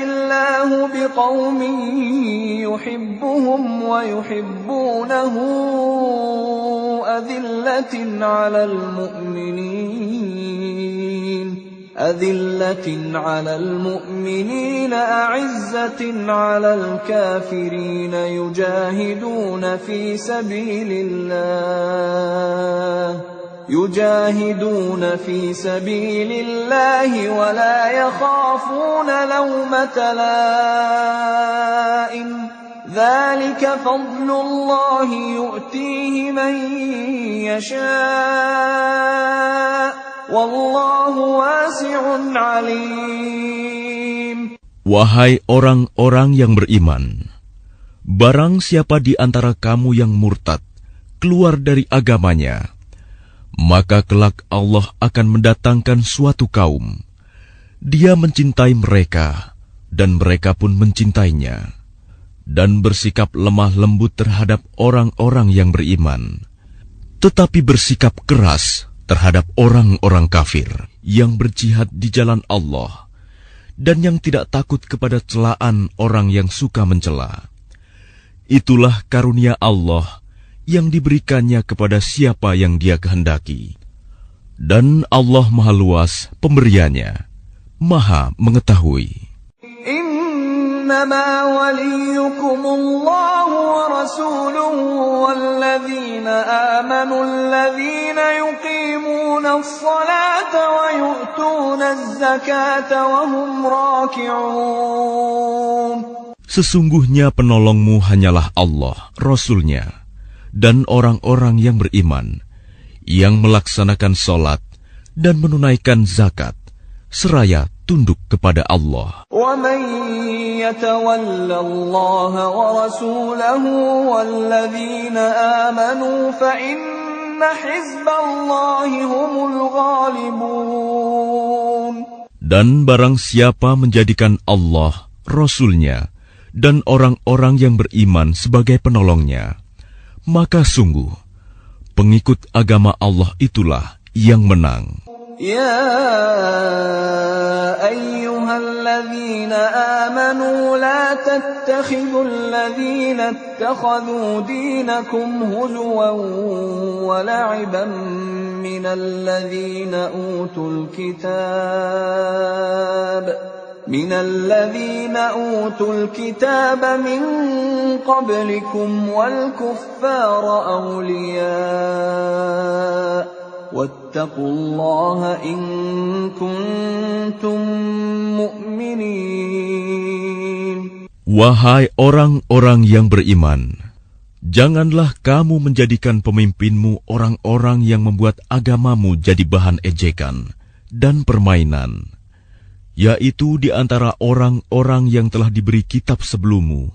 Allahu biqawmin yuhibbuhum wa yuhibbunahu أذلة على المؤمنين أعزة على الكافرين يجاهدون في سبيل الله ولا يخافون لومة لائم ذلك فضل الله يؤتيه من يشاء والله واسع عليم. Wahai orang-orang yang beriman, barang siapa di antara kamu yang murtad keluar dari agamanya, maka kelak Allah akan mendatangkan suatu kaum. Dia mencintai mereka, dan mereka pun mencintainya, dan bersikap lemah lembut terhadap orang-orang yang beriman, tetapi bersikap keras terhadap orang-orang kafir yang berjihad di jalan Allah, dan yang tidak takut kepada celaan orang yang suka mencela. Itulah karunia Allah yang diberikannya kepada siapa yang Dia kehendaki. Dan Allah Maha Luas pemberiannya, Maha mengetahui. إنما وليكم الله ورسوله والذين آمنوا الذين يقيمون الصلاة ويؤتون الزكاة وهم راكعون. Sesungguhnya penolongmu hanyalah Allah, Rasul-Nya, dan orang-orang yang beriman, yang melaksanakan solat dan menunaikan zakat, seraya tunduk kepada Allah. وَمَن يَتَوَلَّ اللَّهَ وَرَسُولَهُ وَالَّذِينَ آمَنُوا فَإِنَّ حِزْبَ اللَّهِ هُمُ الْغَالِبُونَ. Dan barang siapa menjadikan Allah, Rasul-Nya, dan orang-orang yang beriman sebagai penolongnya, maka sungguh, pengikut agama Allah itulah yang menang. يا أيها الذين آمنوا لا تتخذوا الذين اتخذوا دينكم هزوا ولعبا من الذين أوتوا الكتاب من قبلكم والكفار أولياء واتقوا الله إن كنتم مؤمنين. Wahai orang-orang yang beriman, janganlah kamu menjadikan pemimpinmu orang-orang yang membuat agamamu jadi bahan ejekan dan permainan, yaitu di antara orang-orang yang telah diberi kitab sebelummu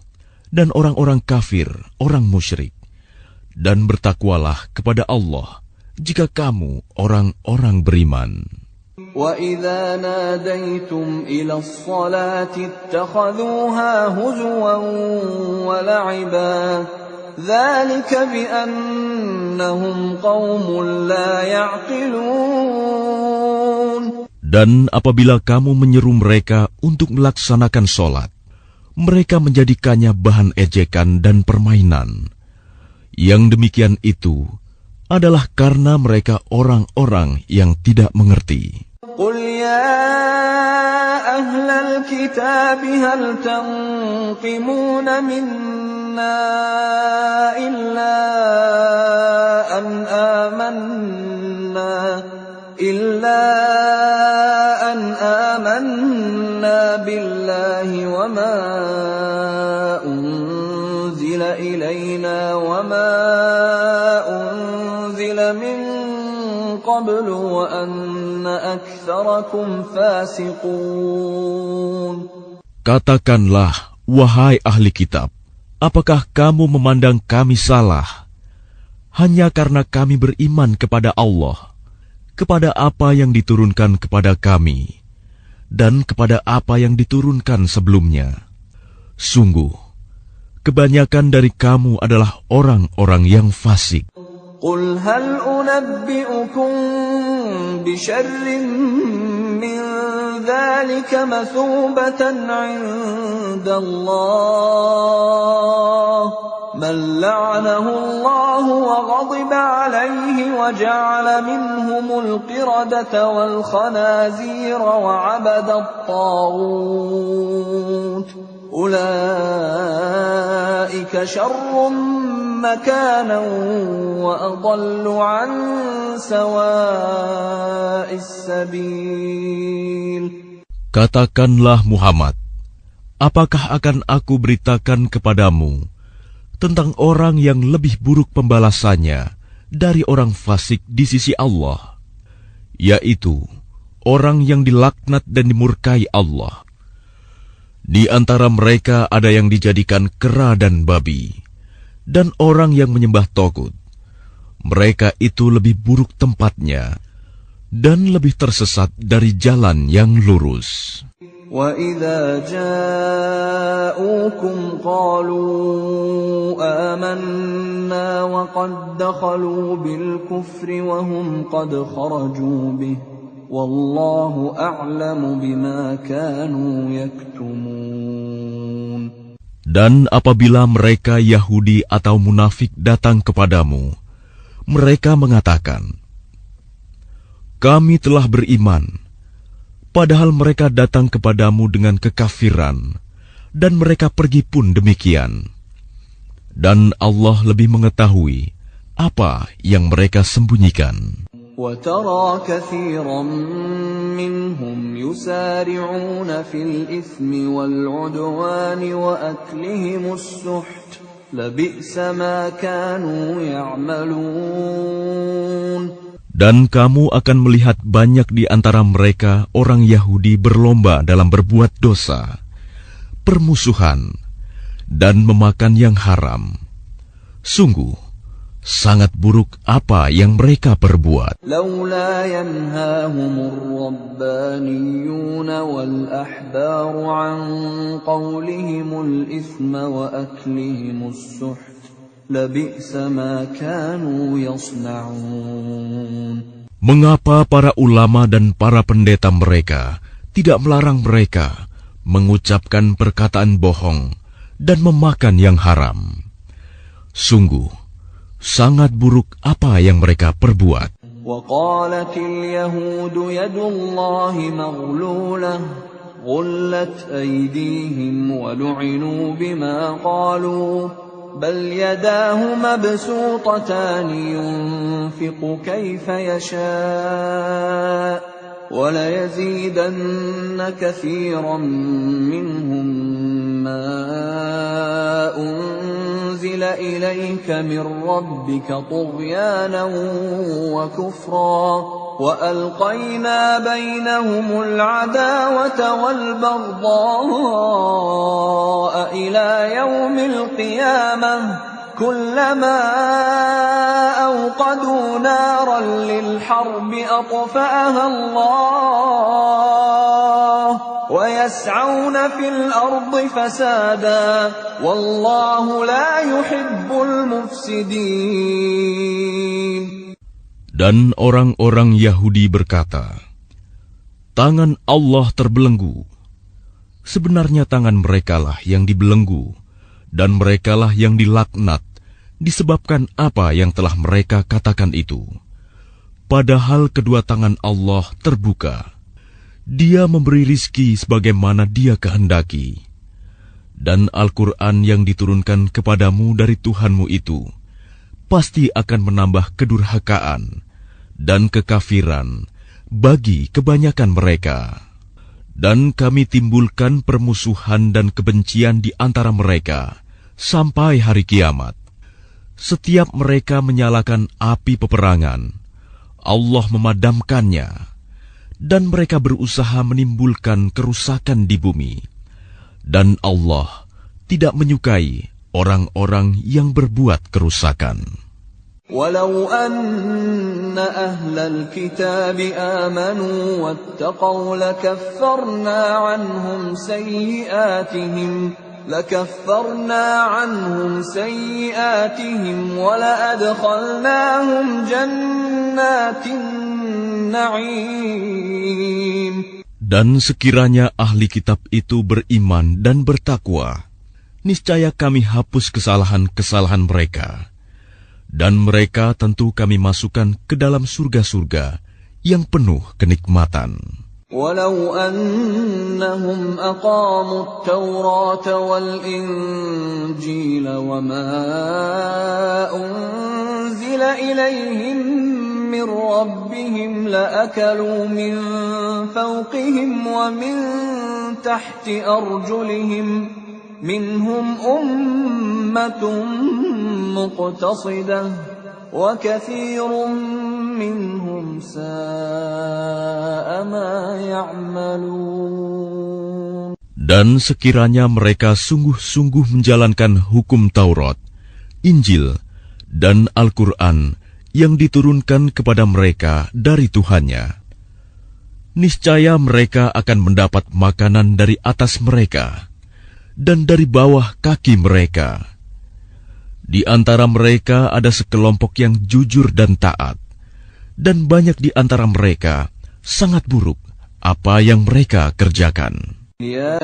dan orang-orang kafir, orang musyrik. Dan bertakwalah kepada Allah jika kamu orang-orang beriman. وَإِذَا نَادَيْتُمْ إِلَى الصَّلَاةِ اتَّخَذُوهَا هُزُوًا وَلَعِبًا ذَلِكَ بِأَنَّهُمْ قَوْمٌ لَا يَعْقِلُونَ. Dan apabila kamu menyeru mereka untuk melaksanakan sholat, mereka menjadikannya bahan ejekan dan permainan. Yang demikian itu adalah karena mereka orang-orang yang tidak mengerti. قُلْ يَا أَهْلَ الْكِتَابِ هَلْ تَنقِمُونَ مِنَّا إِلَّا أَنْ آمَنَّا بِاللَّهِ وَمَا أُنْزِلَ إِلَيْنَا وَمَا أُنْزِلَ مِنْ قَبْلُ وَأَنَّ أَكْثَرَكُمْ فَاسِقُونَ. Katakanlah, wahai ahli kitab, apakah kamu memandang kami salah hanya karena kami beriman kepada Allah, kepada apa yang diturunkan kepada kami, dan kepada apa yang diturunkan sebelumnya? Sungguh, kebanyakan dari kamu adalah orang-orang yang fasik. قُلْ هَلْ أُنَبِّئُكُمْ بِشَرٍّ مِّن ذَلِكَ مَثُوبَةً عِندَ اللَّهِ مَن لَّعَنَهُ اللَّهُ وَغَضِبَ عَلَيْهِ وَجَعَلَ مِنْهُمُ الْقِرَدَةَ وَالْخَنَازِيرَ وَعَبَدَ الطَّاغُوتَ أُولَئِكَ شَرٌّ مَّكَانًا وَأَضَلُّ عَن سَوَاءِ السَّبِيلِ. Katakanlah Muhammad, apakah akan aku beritakan kepadamu tentang orang yang lebih buruk pembalasannya dari orang fasik di sisi Allah, yaitu orang yang dilaknat dan dimurkai Allah. Di antara mereka ada yang dijadikan kera dan babi, dan orang yang menyembah togut. Mereka itu lebih buruk tempatnya dan lebih tersesat dari jalan yang lurus. وَإِذَا جَاءُوكُمْ قَالُوا آمَنَّا وَقَدْ دَخَلُوا بِالْكُفْرِ وَهُمْ قَدْ خَرَجُوا بِهِ وَاللَّهُ أَعْلَمُ بِمَا كَانُوا يَكْتُمُونَ. Dan apabila mereka Yahudi atau munafik datang kepadamu, mereka mengatakan, "Kami telah beriman," padahal mereka datang kepadamu dengan kekafiran, dan mereka pergi pun demikian. Dan Allah lebih mengetahui apa yang mereka sembunyikan. وَتَرَى كَثِيرًا مِّنْهُمْ يُسَارِعُونَ فِي الْإِثْمِ وَالْعُدْوَانِ وَأَكْلِهِمُ السُّحْتَ لَبِئْسَ مَا كَانُوا يَعْمَلُونَ. Dan kamu akan melihat banyak di antara mereka orang Yahudi berlomba dalam berbuat dosa, permusuhan, dan memakan yang haram. Sungguh, sangat buruk apa yang mereka perbuat. لولا ينهاهم الربانيون والأحبار عن قولهم الإثم وأكلهم السحت لبئس ما كانوا يصنعون. Mengapa para ulama dan para pendeta mereka tidak melarang mereka mengucapkan perkataan bohong dan memakan yang haram? Sungguh, sangat buruk apa yang mereka perbuat. وقالت اليهود يد الله مغلولة غلت أيديهم ولعنوا بما قالوا بل يداه مبسوطتان ينفق كيف يشاء وليزيدن كثيرا منهم ما أنزل إليك من ربك طغيانا وكفرا وألقينا بينهم العداوة والبغضاء إلى يوم القيامة كلما أوقدوا نارا للحرب أطفأها الله ويسعون في الأرض فسادا والله لا يحب المفسدين. Dan orang-orang Yahudi berkata, tangan Allah terbelenggu. Sebenarnya tangan merekalah yang dibelenggu, dan merekalah yang dilaknat, disebabkan apa yang telah mereka katakan itu. Padahal kedua tangan Allah terbuka. Dia memberi rizki sebagaimana Dia kehendaki. Dan Al-Quran yang diturunkan kepadamu dari Tuhanmu itu pasti akan menambah kedurhakaan dan kekafiran bagi kebanyakan mereka. Dan kami timbulkan permusuhan dan kebencian di antara mereka sampai hari kiamat. Setiap mereka menyalakan api peperangan, Allah memadamkannya, dan mereka berusaha menimbulkan kerusakan di bumi. Dan Allah tidak menyukai orang-orang yang berbuat kerusakan. ولو أن أهل الكتاب آمنوا واتقوا لكفرنا عنهم سيئاتهم ولأدخلناهم جنات النعيم. Dan sekiranya ahli kitab itu beriman dan bertakwa, niscaya kami hapus kesalahan-kesalahan mereka. Dan mereka tentu kami masukkan ke dalam surga-surga yang penuh kenikmatan. ولو أنهم أقاموا التوراة والإنجيل وما أنزل إليهم من ربهم لأكلوا من فوقهم ومن تحت أرجلهم منهم أمة مقتصدة وكثير منهم ساء ما يعملون. Dan sekiranya mereka sungguh-sungguh menjalankan hukum Taurat, Injil, dan Al-Quran yang diturunkan kepada mereka dari Tuhannya, niscaya mereka akan mendapat makanan dari atas mereka dan dari bawah kaki mereka. Di antara mereka ada sekelompok yang jujur dan taat, dan banyak di antara mereka sangat buruk apa yang mereka kerjakan. Ya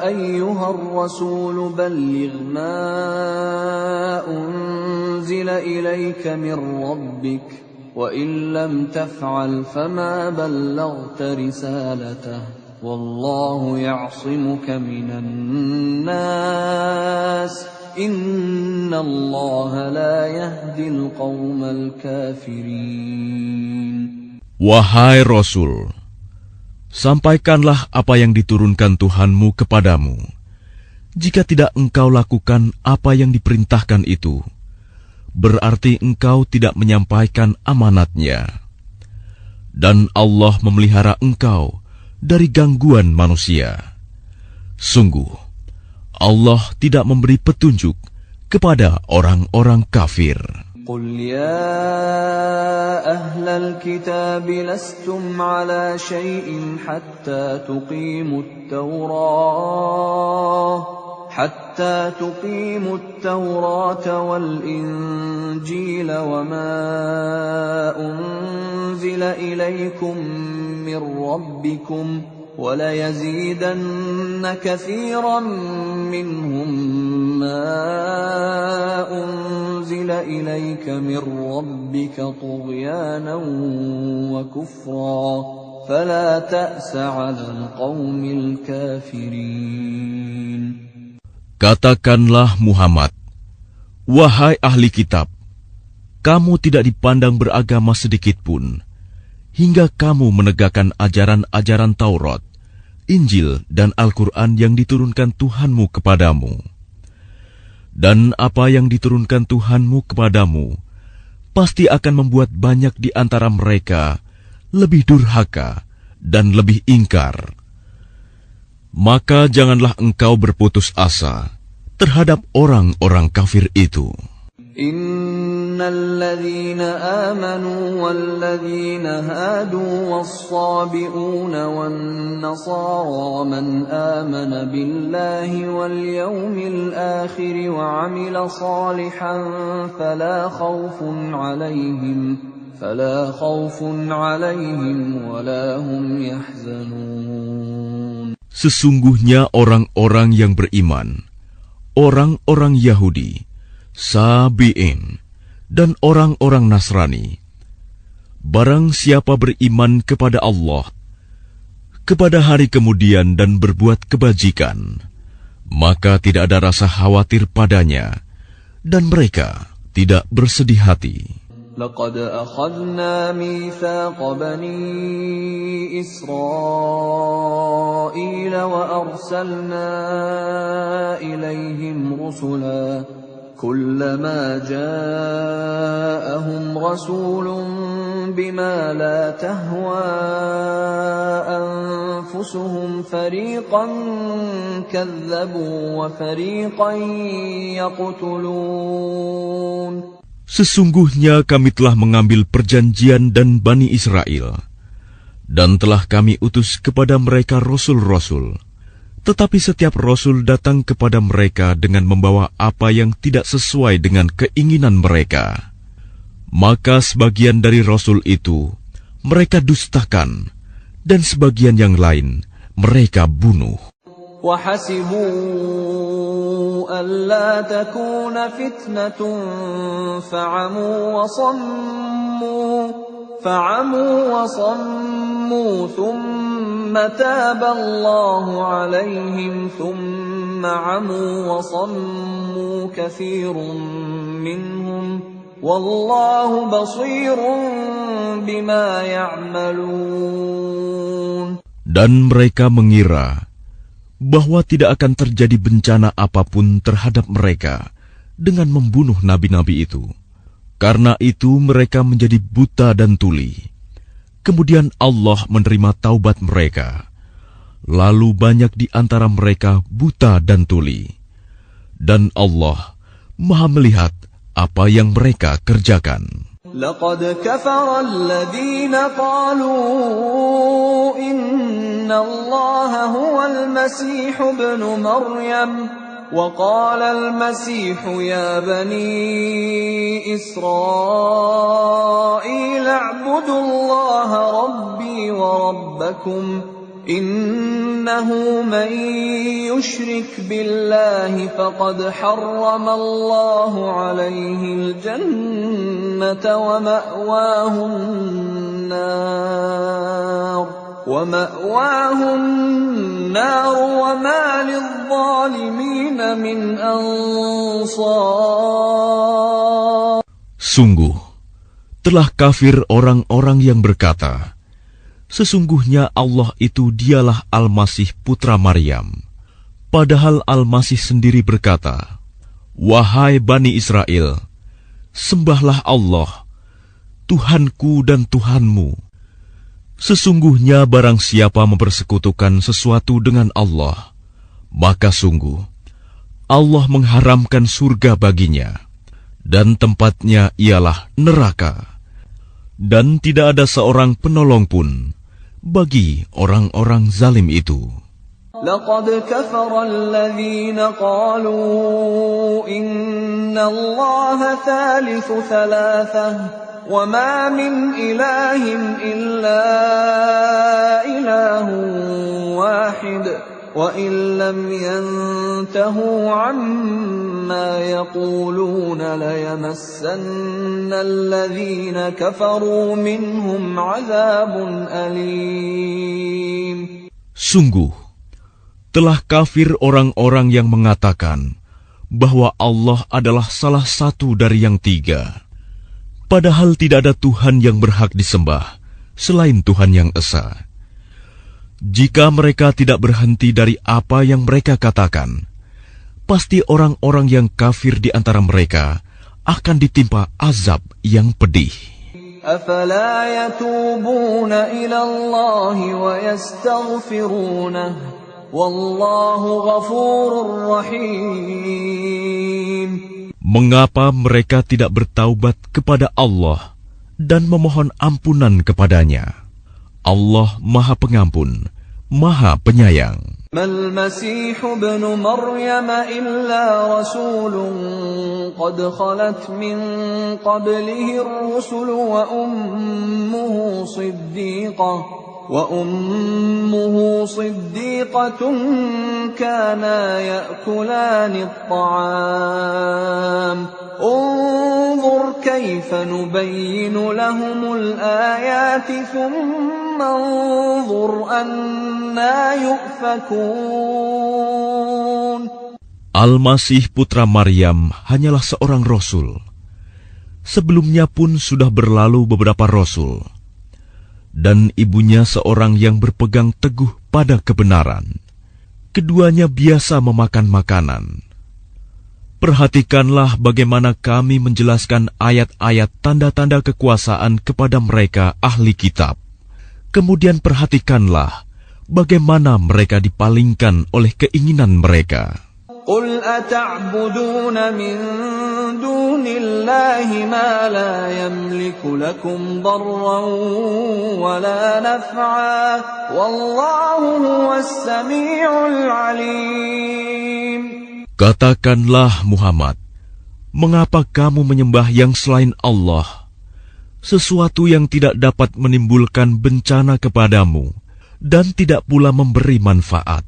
ayyuhar rasul balligh ma unzila ilayka min rabbik wa in lam taf'al fama ballaghta risalatah wallahu ya'simuka minan nas Inna Allah la yahdil qawmal kafirin. Wahai Rasul, sampaikanlah apa yang diturunkan Tuhanmu kepadamu. Jika tidak engkau lakukan apa yang diperintahkan itu, berarti engkau tidak menyampaikan amanatnya. Dan Allah memelihara engkau dari gangguan manusia. Sungguh, Allah tidak memberi petunjuk kepada orang-orang kafir. قل يا أهل الكتاب لستم على شيء حتى تقيموا التوراة والإنجيل وما أنزل إليكم من ربكم وليزيدن كثيرا منهم ما أنزل إليك من ربك طغيانا وكفرا فلا تأس على القوم الكافرين. Katakanlah Muhammad, wahai ahli kitab, kamu tidak dipandang beragama sedikitpun, hingga kamu menegakkan ajaran-ajaran Taurat, Injil, dan Al-Quran yang diturunkan Tuhanmu kepadamu. Dan apa yang diturunkan Tuhanmu kepadamu, pasti akan membuat banyak di antara mereka lebih durhaka dan lebih ingkar. Maka janganlah engkau berputus asa terhadap orang-orang kafir itu. الذين آمنوا والذين هادوا والصابئون والنصارى من آمن بالله واليوم الآخر وعمل صالحا فلا خوف عليهم ولا هم يحزنون. Sesungguhnya orang-orang yang beriman, orang-orang Yahudi, Sabi'in, dan orang-orang Nasrani, barang siapa beriman kepada Allah, kepada hari kemudian dan berbuat kebajikan, maka tidak ada rasa khawatir padanya, dan mereka tidak bersedih hati. لقد أخذنا ميثاق بني إسرائيل وأرسلنا إليهم رسلا كلما جاءهم رسول بما لا تهوى أنفسهم فريقا كذبوا وفريقا يقتلون. Sesungguhnya kami telah mengambil perjanjian dan Bani Israel, dan telah kami utus kepada mereka rasul-rasul. Tetapi setiap rasul datang kepada mereka dengan membawa apa yang tidak sesuai dengan keinginan mereka. Maka sebagian dari rasul itu mereka dustakan, dan sebagian yang lain mereka bunuh. وَحَسِبُوا أَلَّا تَكُونَ فِتْنَةٌ فَعَمُوا وَصَمُّوا ثُمَّ تَابَ اللَّهُ عَلَيْهِمْ ثُمَّ عَمُوا وَصَمُّوا كَثِيرٌ مِّنْهُمْ وَاللَّهُ بَصِيرٌ بِمَا يَعْمَلُونَ. Dan mereka mengira bahwa tidak akan terjadi bencana apapun terhadap mereka dengan membunuh nabi-nabi itu. Karena itu mereka menjadi buta dan tuli. Kemudian Allah menerima taubat mereka. Lalu banyak di antara mereka buta dan tuli. Dan Allah Maha melihat apa yang mereka kerjakan. لقد كفر الذين قالوا إن الله هو المسيح ابن مريم وقال المسيح يا بني إسرائيل اعبدوا الله ربي وربكم إنه من يشرك بالله فقد حرم الله عليه الجنة ومأواه النار وما للظالمين من أنصار. Sungguh, telah kafir orang-orang yang berkata, sesungguhnya Allah itu dialah Al-Masih putra Maryam. Padahal Al-Masih sendiri berkata, wahai Bani Israel, Sembahlah Allah, Tuhanku dan Tuhanmu. Sesungguhnya barang siapa mempersekutukan sesuatu dengan Allah, maka sungguh Allah mengharamkan surga baginya, dan tempatnya ialah neraka. Dan tidak ada seorang penolong pun bagi orang-orang zalim itu. لقد كفر الذين قالوا إن الله ثالث ثلاثة وما من إله إلا إله واحد وإن لم ينتهوا عما يقولون ليمسن الذين كفروا منهم عذاب أليم. Sungguh, telah kafir orang-orang yang mengatakan bahwa Allah adalah salah satu dari yang tiga, padahal tidak ada Tuhan yang berhak disembah selain Tuhan yang Esa. Jika mereka tidak berhenti dari apa yang mereka katakan, pasti orang-orang yang kafir di antara mereka akan ditimpa azab yang pedih. أفلا يتوبون إلى الله ويستغفرونه والله غفور رحيم. Mengapa mereka tidak bertaubat kepada Allah dan memohon ampunan kepadanya? Allah Maha Pengampun, Maha Penyayang. ما المسيح ابن مريم إلا رسول قد خلت من قبله الرسل وأمه صديقة كانا يأكلان الطعام انظر كيف نبين لهم الآيات ثم انظر أنا يؤفكون. Al-Masih putra Maryam hanyalah seorang rasul. Sebelumnya pun sudah berlalu beberapa rasul, dan ibunya seorang yang berpegang teguh pada kebenaran. Keduanya biasa memakan makanan. Perhatikanlah bagaimana kami menjelaskan ayat-ayat tanda-tanda kekuasaan kepada mereka ahli kitab. Kemudian perhatikanlah bagaimana mereka dipalingkan oleh keinginan mereka. قل أتعبدون من دون الله ما لا يملك لكم ضرا ولا نفعا والله هو السميع العليم. Katakanlah Muhammad, mengapa kamu menyembah yang selain Allah, sesuatu yang tidak dapat menimbulkan bencana kepadamu dan tidak pula memberi manfaat?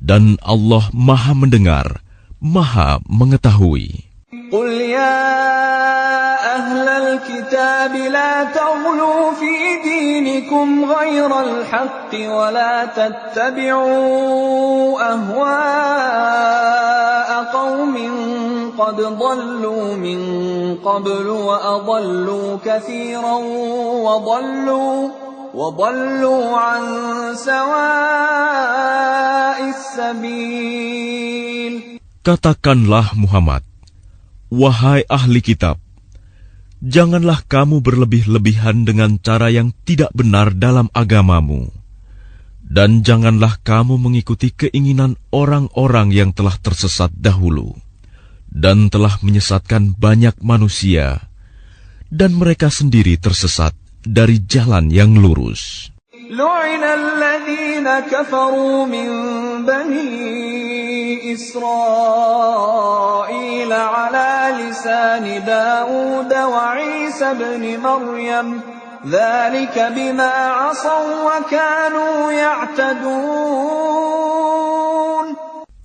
Dan Allah Maha Mendengar, Maha Mengetahui. قل يا أهل الكتاب لا تغلوا في دينكم غير الحق ولا تتبعوا أهواء قوم قد ضلوا من قبل وأضلوا كثيرا وضلوا عن سواء السبيل. Katakanlah Muhammad, wahai ahli kitab, janganlah kamu berlebih-lebihan dengan cara yang tidak benar dalam agamamu, dan janganlah kamu mengikuti keinginan orang-orang yang telah tersesat dahulu, dan telah menyesatkan banyak manusia, dan mereka sendiri tersesat dari jalan yang lurus. لعن الذين كفروا من بني إسرائيل على لسان داود وعيسى بن مريم ذلك بما عصوا وكانوا يعتدون.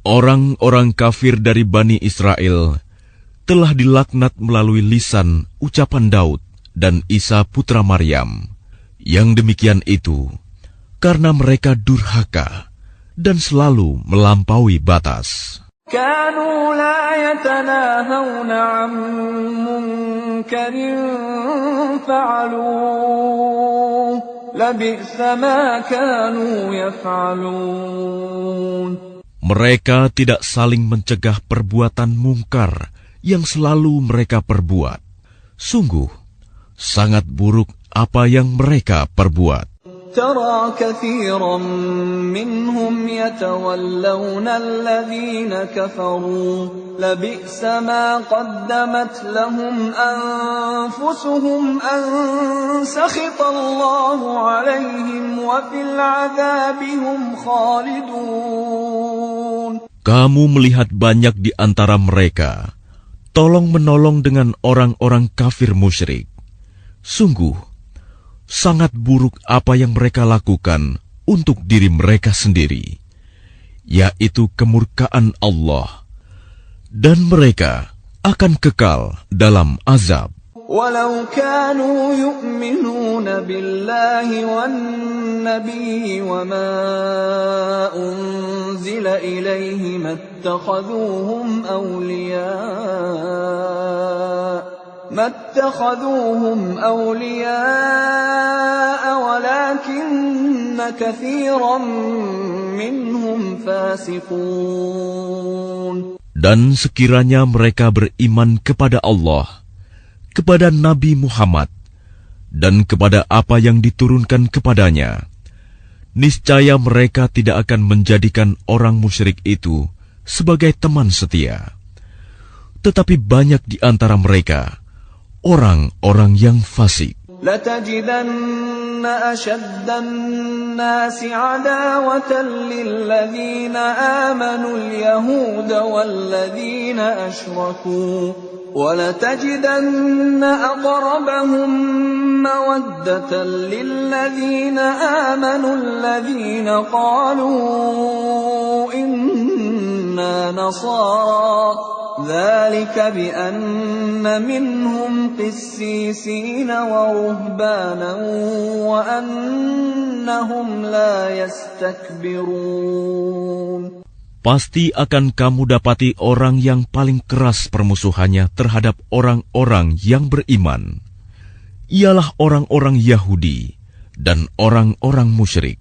Orang-orang kafir dari Bani Israel telah dilaknat melalui lisan ucapan Daud dan Isa putra Maryam. Yang demikian itu karena mereka durhaka dan selalu melampaui batas. كانوا لا يتناهون عن منكر فعلوه لبئس ما كانوا يفعلون. Mereka tidak saling mencegah perbuatan mungkar yang selalu mereka perbuat. Sungguh, sangat buruk apa yang mereka perbuat. ترى كثيرا منهم يتولون الذين كفروا لبئس ما قدمت لهم أنفسهم أن سخط الله عليهم وفي العذاب هم خالدون. Kamu melihat banyak di antara mereka tolong-menolong dengan orang-orang kafir musyrik. Sungguh, sangat buruk apa yang mereka lakukan untuk diri mereka sendiri, yaitu kemurkaan Allah, dan mereka akan kekal dalam azab. ولو كانوا يؤمنون بالله والنبي وما أنزل إليه ما اتخذوهم أولياء ولكن كثيرا منهم فاسقون. Dan sekiranya mereka beriman kepada Allah, kepada Nabi Muhammad, dan kepada apa yang diturunkan kepadanya, niscaya mereka tidak akan menjadikan orang musyrik itu sebagai teman setia. Tetapi banyak di antara mereka orang-orang yang fasik. لتجدن أشد الناس عداوة للذين آمنوا اليهود والذين أشركوا ولتجدن أقربهم مودة للذين آمنوا الذين قالوا إنا نصارى ذلك بأن منهم قسيسين ورهبانا وأنهم لا يستكبرون. Pasti akan kamu dapati orang yang paling keras permusuhannya terhadap orang-orang yang beriman. Ialah orang-orang Yahudi dan orang-orang musyrik.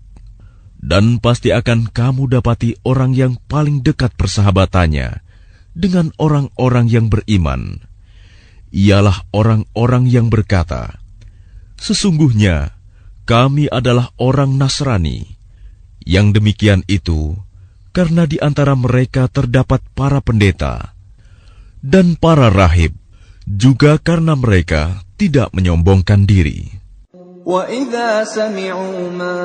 Dan pasti akan kamu dapati orang yang paling dekat persahabatannya dengan orang-orang yang beriman. Ialah orang-orang yang berkata, "Sesungguhnya kami adalah orang Nasrani." Yang demikian itu karena di antara mereka terdapat para pendeta dan para rahib, juga karena mereka tidak menyombongkan diri. وَإِذَا سَمِعُوا مَا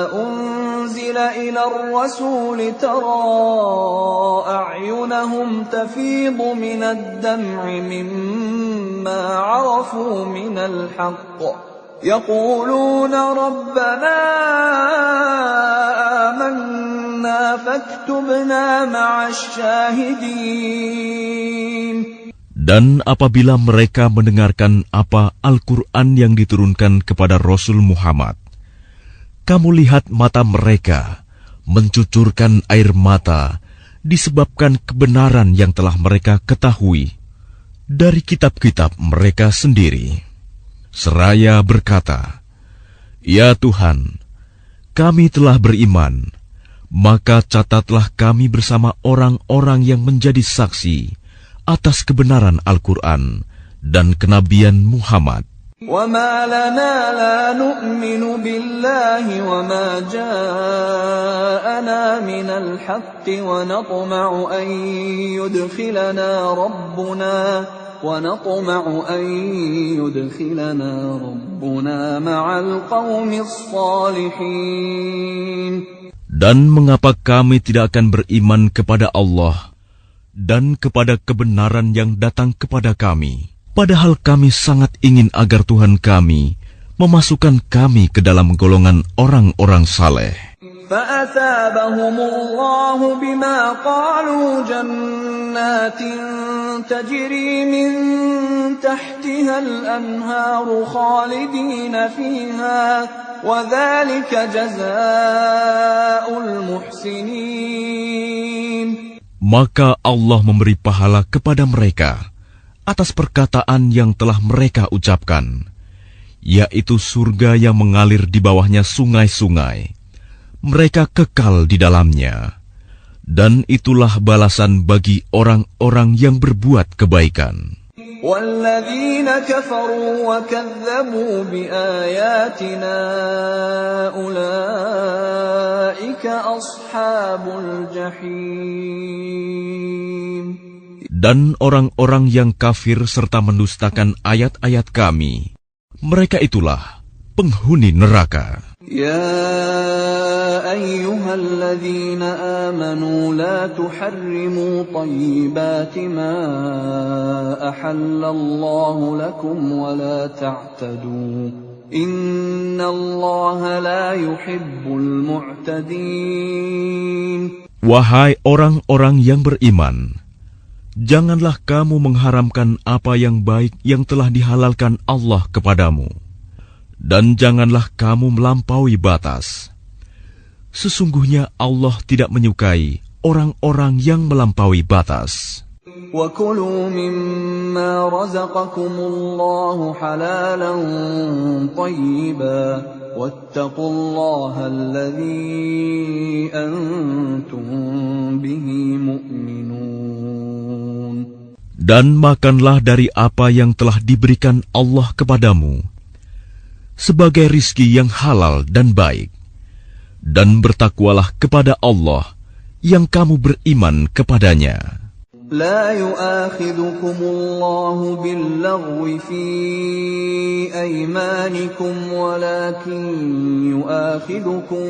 أُنزِلَ إِلَى الرَّسُولِ تَرَى أَعْيُنَهُمْ تَفِيضُ مِنَ الدَّمْعِ مِمَّا عَرَفُوا مِنَ الْحَقِّ يَقُولُونَ رَبَّنَا آمَنَّا فَاكْتُبْنَا مَعَ الشَّاهِدِينَ. Dan apabila mereka mendengarkan apa Al-Quran yang diturunkan kepada Rasul Muhammad, kamu lihat mata mereka mencucurkan air mata disebabkan kebenaran yang telah mereka ketahui dari kitab-kitab mereka sendiri. Seraya berkata, "Ya Tuhan, kami telah beriman, maka catatlah kami bersama orang-orang yang menjadi saksi atas kebenaran Al-Quran dan kenabian Muhammad." وَمَا لَنَا لَا نُؤْمِنُ بِاللَّهِ وَمَا جَاءَنَا مِنَ الْحَقِّ وَنَطْمَعُ أَن يُدْخِلَنَا رَبُّنَا مَعَ الْقَوْمِ الصَّالِحِينَ. Dan mengapa kami tidak akan beriman kepada Allah dan kepada kebenaran yang datang kepada kami, padahal kami sangat ingin agar Tuhan kami memasukkan kami ke dalam golongan orang-orang saleh. فَأَثَابَهُمُ اللَّهُ بِمَا قَالُوا جَنَّاتٍ تَجْرِي مِن تَحْتِهَا الْأَنْهَارُ خَالِدِينَ فِيهَا وَذَلِكَ جَزَاءُ الْمُحْسِنِينَ. Maka Allah memberi pahala kepada mereka atas perkataan yang telah mereka ucapkan, yaitu surga yang mengalir di bawahnya sungai-sungai. Mereka kekal di dalamnya, dan itulah balasan bagi orang-orang yang berbuat kebaikan. والذين كفروا وكذبوا بآياتنا أولئك أصحاب الجحيم. Dan orang-orang yang kafir serta mendustakan ayat-ayat Kami, mereka itulah penghuni neraka. يا أيها الذين آمنوا لا تحرموا طيبات ما أحل الله لكم ولا تعتدوا إن الله لا يحب المعتدين. Wahai orang-orang yang beriman, janganlah kamu mengharamkan apa yang baik yang telah dihalalkan Allah kepadamu. Dan janganlah kamu melampaui batas. Sesungguhnya Allah tidak menyukai orang-orang yang melampaui batas. وَكُلُوا مِمَّا رَزَقَكُمُ اللَّهُ حَلَالًا طَيِّبًا وَاتَّقُوا اللَّهَ الَّذِي أَنْتُمْ بِهِ مُؤْمِنُونَ. Dan makanlah dari apa yang telah diberikan Allah kepadamu sebagai rizki yang halal dan baik, dan bertakwalah kepada Allah yang kamu beriman kepadanya. لا يؤاخذكم الله باللغو في أيمانكم ولكن يؤاخذكم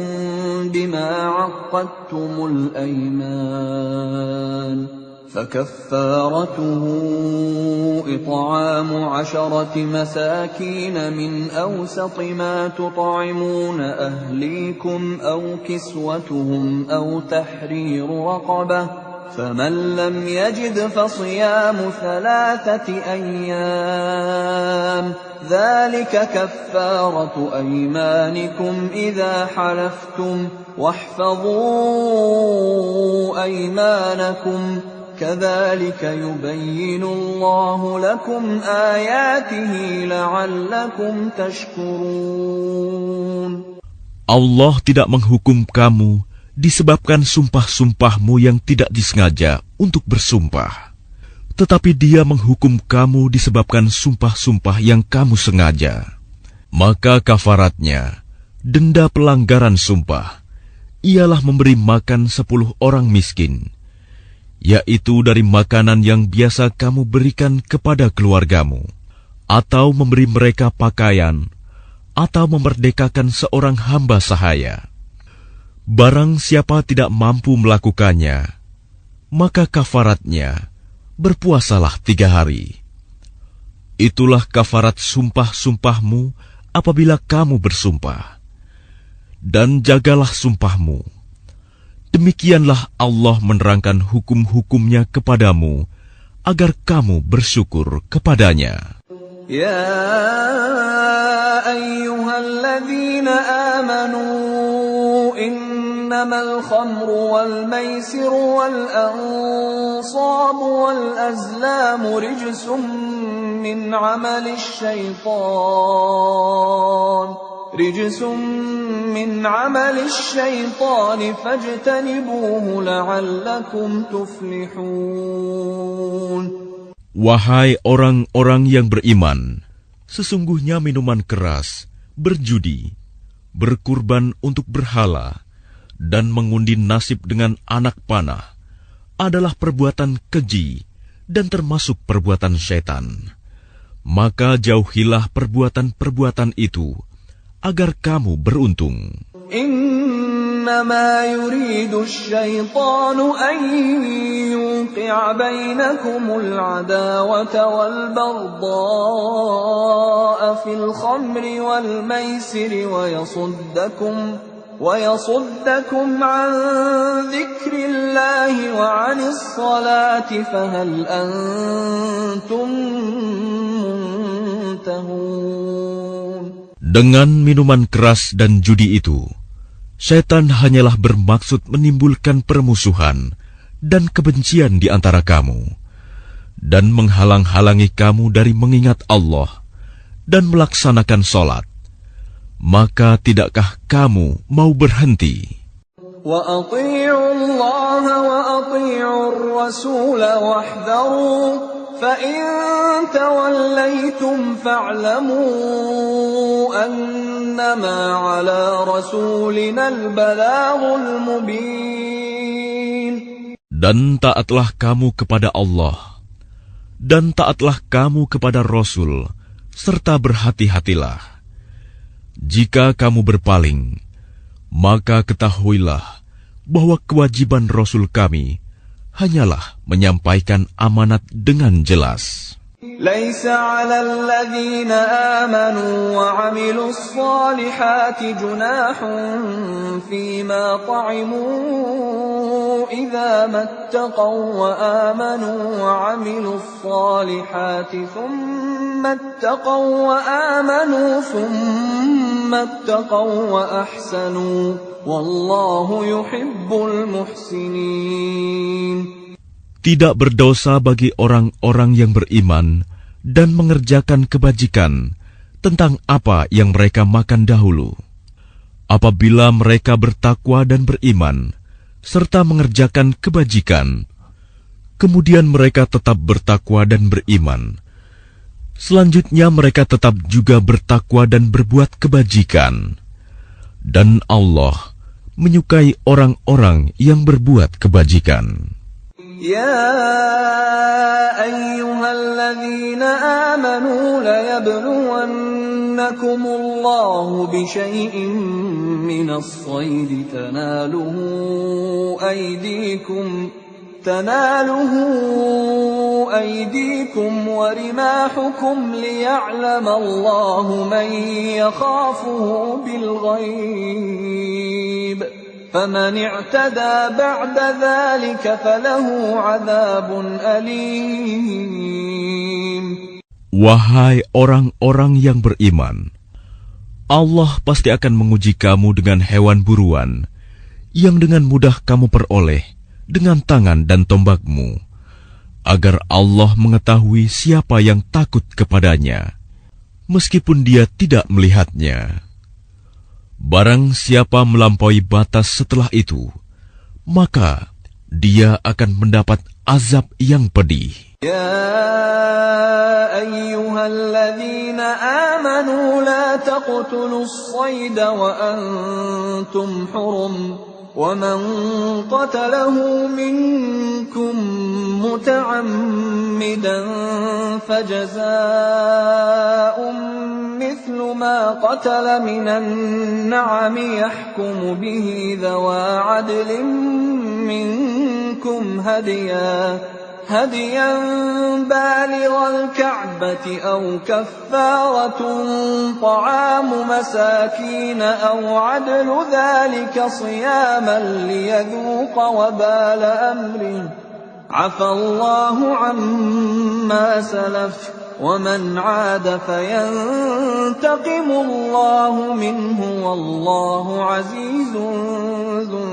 بما عقدتم الأيمان فكفارته إطعام 10 مساكين من أوسط ما تطعمون أهليكم أو كسوتهم أو تحرير رقبة فمن لم يجد فصيام 3 أيام ذلك كفارة أيمانكم إذا حلفتم واحفظوا أيمانكم كذلك يبين الله لكم آياته لعلكم تشكرون. Allah tidak menghukum kamu disebabkan sumpah-sumpahmu yang tidak disengaja untuk bersumpah, tetapi Dia menghukum kamu disebabkan sumpah-sumpah yang kamu sengaja. Maka kafaratnya, denda pelanggaran sumpah, ialah memberi makan 10 orang miskin, yaitu dari makanan yang biasa kamu berikan kepada keluargamu, atau memberi mereka pakaian, atau memerdekakan seorang hamba sahaya. Barang siapa tidak mampu melakukannya, maka kafaratnya berpuasalah 3 hari. Itulah kafarat sumpah-sumpahmu apabila kamu bersumpah. Dan jagalah sumpahmu. Demikianlah Allah menerangkan hukum-hukumnya kepadamu, agar kamu bersyukur kepadanya. Ya ayyuhalladzina amanu innamal khamru wal maisiru wal ansabu wal azlamu rijsum min amalis syaitan fajtanibuhu la'allakum tuflihun. Wahai orang-orang yang beriman, sesungguhnya minuman keras, berjudi, berkurban untuk berhala, dan mengundi nasib dengan anak panah adalah perbuatan keji dan termasuk perbuatan syaitan. Maka jauhilah perbuatan-perbuatan itu, agar kamu beruntung. إنما يريد الشيطان أن يوقع بينكم العداوة والبغضاء في الخمر والميسر ويصدكم عن ذكر الله وعن الصلاة فهل أنتم منتهون. Dengan minuman keras dan judi itu, Syaitan hanyalah bermaksud menimbulkan permusuhan dan kebencian di antara kamu, dan menghalang-halangi kamu dari mengingat Allah dan melaksanakan sholat. Maka tidakkah kamu mau berhenti? وَأَطِيعُوا اللَّهَ وَأَطِيعُوا الرَّسُولَ وَاحْذَرُوا فإن توليتم فاعلموا أنما على رسولنا البلاغ المبين. Dan taatlah kamu kepada Allah, dan taatlah kamu kepada Rasul, serta berhati-hatilah. Jika kamu berpaling, maka ketahuilah bahwa kewajiban Rasul kami hanyalah menyampaikan amanat dengan jelas. ليس على الذين آمنوا وعملوا الصالحات جناح فيما طعموا إذا ما اتقوا وآمنوا وعملوا الصالحات ثم اتقوا وأحسنوا والله يحب المحسنين. Tidak berdosa bagi orang-orang yang beriman dan mengerjakan kebajikan tentang apa yang mereka makan dahulu. Apabila mereka bertakwa dan beriman, serta mengerjakan kebajikan, kemudian mereka tetap bertakwa dan beriman. Selanjutnya mereka tetap juga bertakwa dan berbuat kebajikan. Dan Allah menyukai orang-orang yang berbuat kebajikan. يا أيها الذين آمنوا ليبلونكم الله بشيء من الصيد تناله أيديكم ورماحكم ليعلم الله من يخافه بالغيب فمن اعتدى بعد ذلك فله عذاب أليم. Wahai orang-orang yang beriman, Allah pasti akan menguji kamu dengan hewan buruan yang dengan mudah kamu peroleh dengan tangan dan tombakmu, agar Allah mengetahui siapa yang takut kepadanya, meskipun dia tidak melihatnya. Barang siapa melampaui batas setelah itu, maka dia akan mendapat azab yang pedih. يا أيها الذين آمنوا لا تقتلوا الصيد وأنتم حرم ومن قتله منكم متعمدا فجزاء مثل ما قتل من النعم يحكم به ذوى عدل منكم هديا بالغ الكعبة أو كفارة طعام مساكين أو عدل ذلك صياما ليذوق وبال أمره عفى الله عما سلف ومن عاد فينتقم الله منه والله عزيز ذو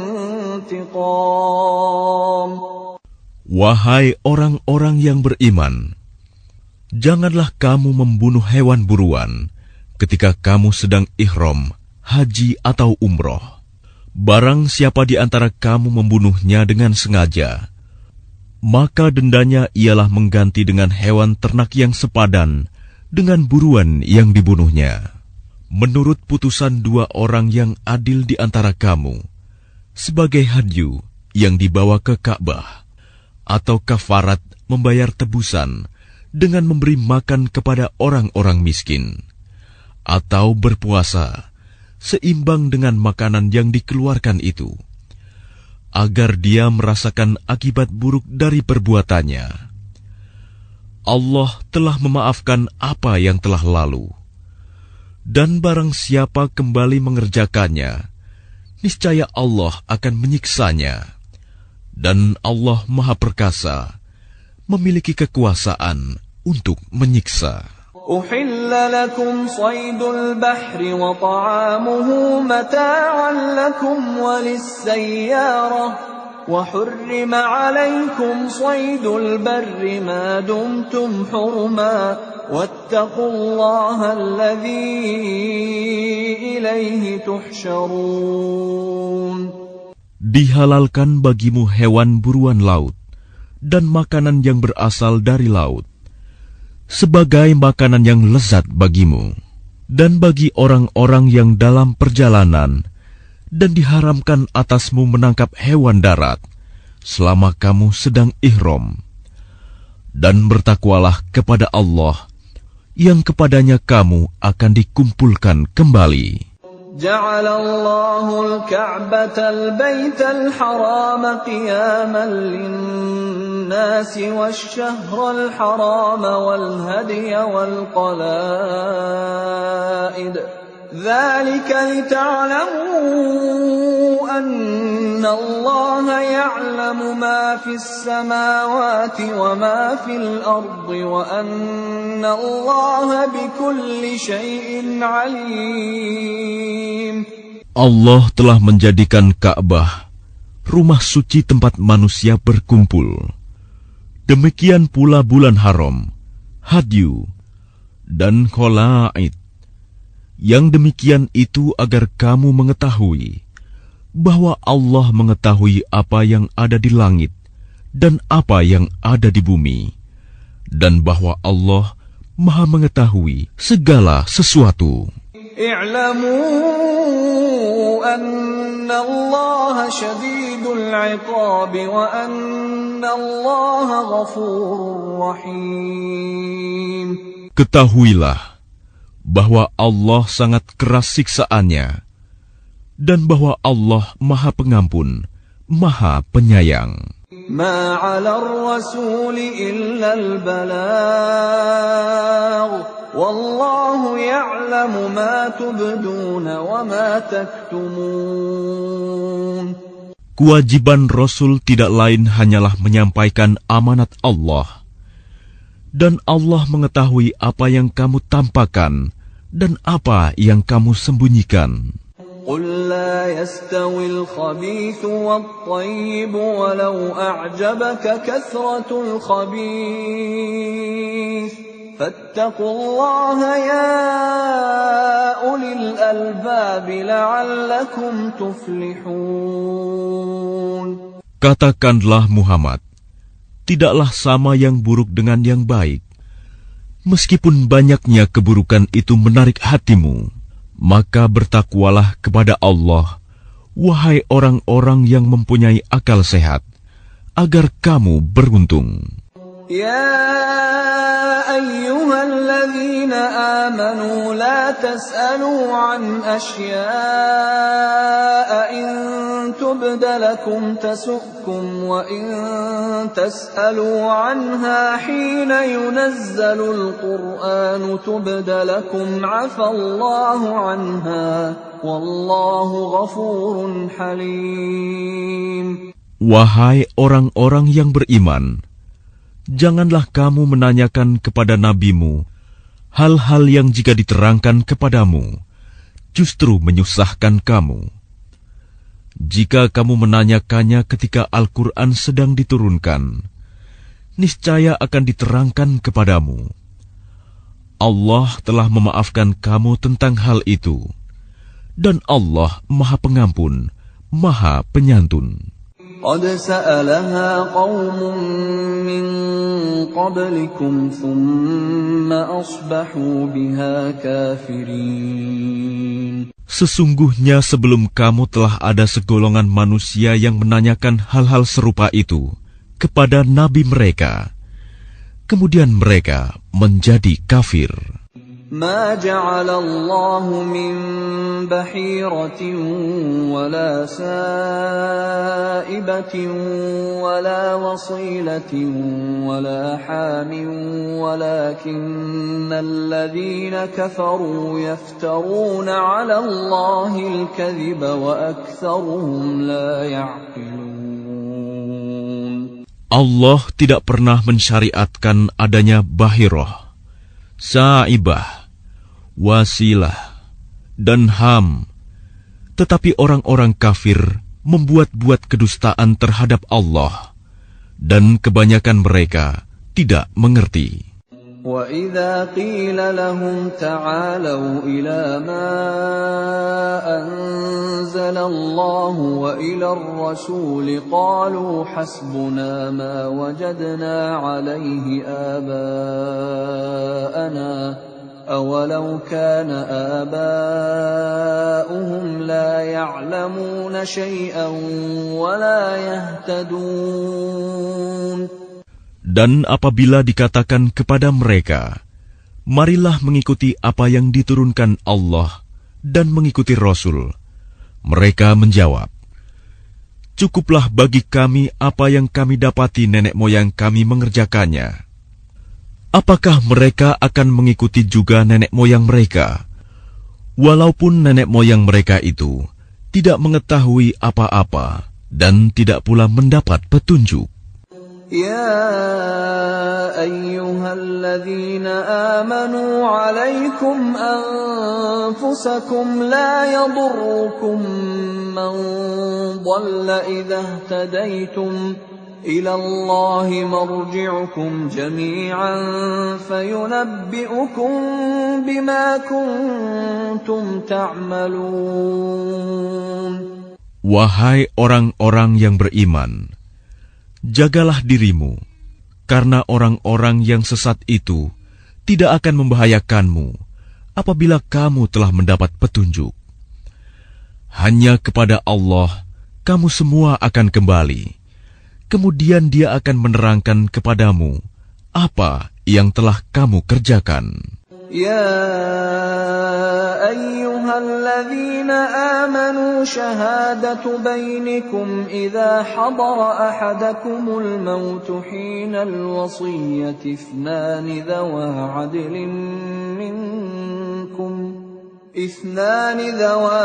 انتقام. Wahai orang-orang yang beriman, janganlah kamu membunuh hewan buruan ketika kamu sedang ihram, haji atau umroh. Barang siapa di antara kamu membunuhnya dengan sengaja, maka dendanya ialah mengganti dengan hewan ternak yang sepadan dengan buruan yang dibunuhnya. Menurut putusan dua orang yang adil di antara kamu, sebagai hadyu yang dibawa ke Ka'bah, atau kafarat membayar tebusan dengan memberi makan kepada orang-orang miskin, atau berpuasa seimbang dengan makanan yang dikeluarkan itu, agar dia merasakan akibat buruk dari perbuatannya. Allah telah memaafkan apa yang telah lalu, dan barang siapa kembali mengerjakannya, niscaya Allah akan menyiksanya. Dan Allah Maha Perkasa, memiliki kekuasaan untuk menyiksa. أحل لكم صيد البحر وطعامه متاعا لكم وللسيارة وحرم عليكم صيد البر ما دمتم حرما واتقوا الله الذي إليه تحشرون. Dihalalkan bagimu hewan buruan laut dan makanan yang berasal dari laut, sebagai makanan yang lezat bagimu, dan bagi orang-orang yang dalam perjalanan, dan diharamkan atasmu menangkap hewan darat selama kamu sedang ihram. Dan bertakwalah kepada Allah, yang kepadanya kamu akan dikumpulkan kembali. جعل الله الكعبة البيت الحرام قياما للناس والشهر الحرام والهدي والقلائد ذلك لتعلموا أن الله يعلم ما في السماوات وما في الأرض وأن الله بكل شيء عليم. Allah telah menjadikan Ka'bah rumah suci tempat manusia berkumpul. Demikian pula bulan haram, hadyu, dan kholaid. Yang demikian itu agar kamu mengetahui bahwa Allah mengetahui apa yang ada di langit dan apa yang ada di bumi, dan bahwa Allah Maha mengetahui segala sesuatu. اعلموا أن الله شديد العقاب وأن الله غفور رحيم. Ketahuilah bahwa Allah sangat keras siksaannya, dan bahwa Allah Maha Pengampun, Maha Penyayang. ما على الرسول إلا البلاغ والله يعلم ما تبدون وما تكتمون. Kewajiban Rasul tidak lain hanyalah menyampaikan amanat Allah, dan Allah mengetahui apa yang kamu tampakkan dan apa yang kamu sembunyikan. قل لا يستوي الخبيث والطيب ولو أعجبك كثرة الخبيث فاتقوا الله يا أولي الألباب لعلكم تفلحون. Katakanlah Muhammad, tidaklah sama yang buruk dengan yang baik. Meskipun banyaknya keburukan itu menarik hatimu, maka bertakwalah kepada Allah, wahai orang-orang yang mempunyai akal sehat, agar kamu beruntung. يا أيها الذين آمنوا لا تسألوا عن أشياء إن تبد لكم تسؤكم وإن تسألوا عنها حين ينزل القرآن تبد لكم عفى الله عنها والله غفور حليم. Wahai orang-orang yang beriman, janganlah kamu menanyakan kepada nabimu hal-hal yang jika diterangkan kepadamu justru menyusahkan kamu. Jika kamu menanyakannya ketika Al-Quran sedang diturunkan, niscaya akan diterangkan kepadamu. Allah telah memaafkan kamu tentang hal itu, dan Allah Maha Pengampun, Maha Penyantun. قد سألها قوم من قبلكم ثم أصبحوا بها كافرين. Sesungguhnya sebelum kamu telah ada segolongan manusia yang menanyakan hal-hal serupa itu kepada nabi mereka, kemudian mereka menjadi kafir. ما جعل الله من بحيرة ولا سائبة ولا وصيلة ولا حام ولكن الذين كفروا يفترون على الله الكذب وأكثرهم لا يعقلون. Allah tidak pernah mensyariatkan adanya bahirah, saibah, wasilah, dan ham. Tetapi orang-orang kafir membuat-buat kedustaan terhadap Allah, dan kebanyakan mereka tidak mengerti. وَإِذَا قِيلَ لَهُمْ تَعَالَوْا إِلَى مَا أَنزَلَ اللَّهُ وَإِلَى الرَّسُولِ قَالُوا حَسْبُنَا مَا وَجَدْنَا عَلَيْهِ آبَاءَنَا أَوَلَوْ كَانَ آبَاؤُهُمْ لَا يَعْلَمُونَ شَيْئًا وَلَا يَهْتَدُونَ. Dan apabila dikatakan kepada mereka, marilah mengikuti apa yang diturunkan Allah dan mengikuti Rasul, mereka menjawab, cukuplah bagi kami apa yang kami dapati nenek moyang kami mengerjakannya. Apakah mereka akan mengikuti juga nenek moyang mereka, walaupun nenek moyang mereka itu tidak mengetahui apa-apa dan tidak pula mendapat petunjuk? يا أيها الذين آمنوا عليكم أنفسكم لا يضركم من ضل إذا اهتديتم إلى الله مرجعكم جميعا فينبئكم بما كنتم تعملون. Wahai orang-orang yang beriman, jagalah dirimu, karena orang-orang yang sesat itu tidak akan membahayakanmu apabila kamu telah mendapat petunjuk. Hanya kepada Allah kamu semua akan kembali. Kemudian Dia akan menerangkan kepadamu apa yang telah kamu kerjakan. يا أيها الذين آمنوا شهادة بينكم إذا حضر أحدكم الموت حين الوصية اثنان ذوى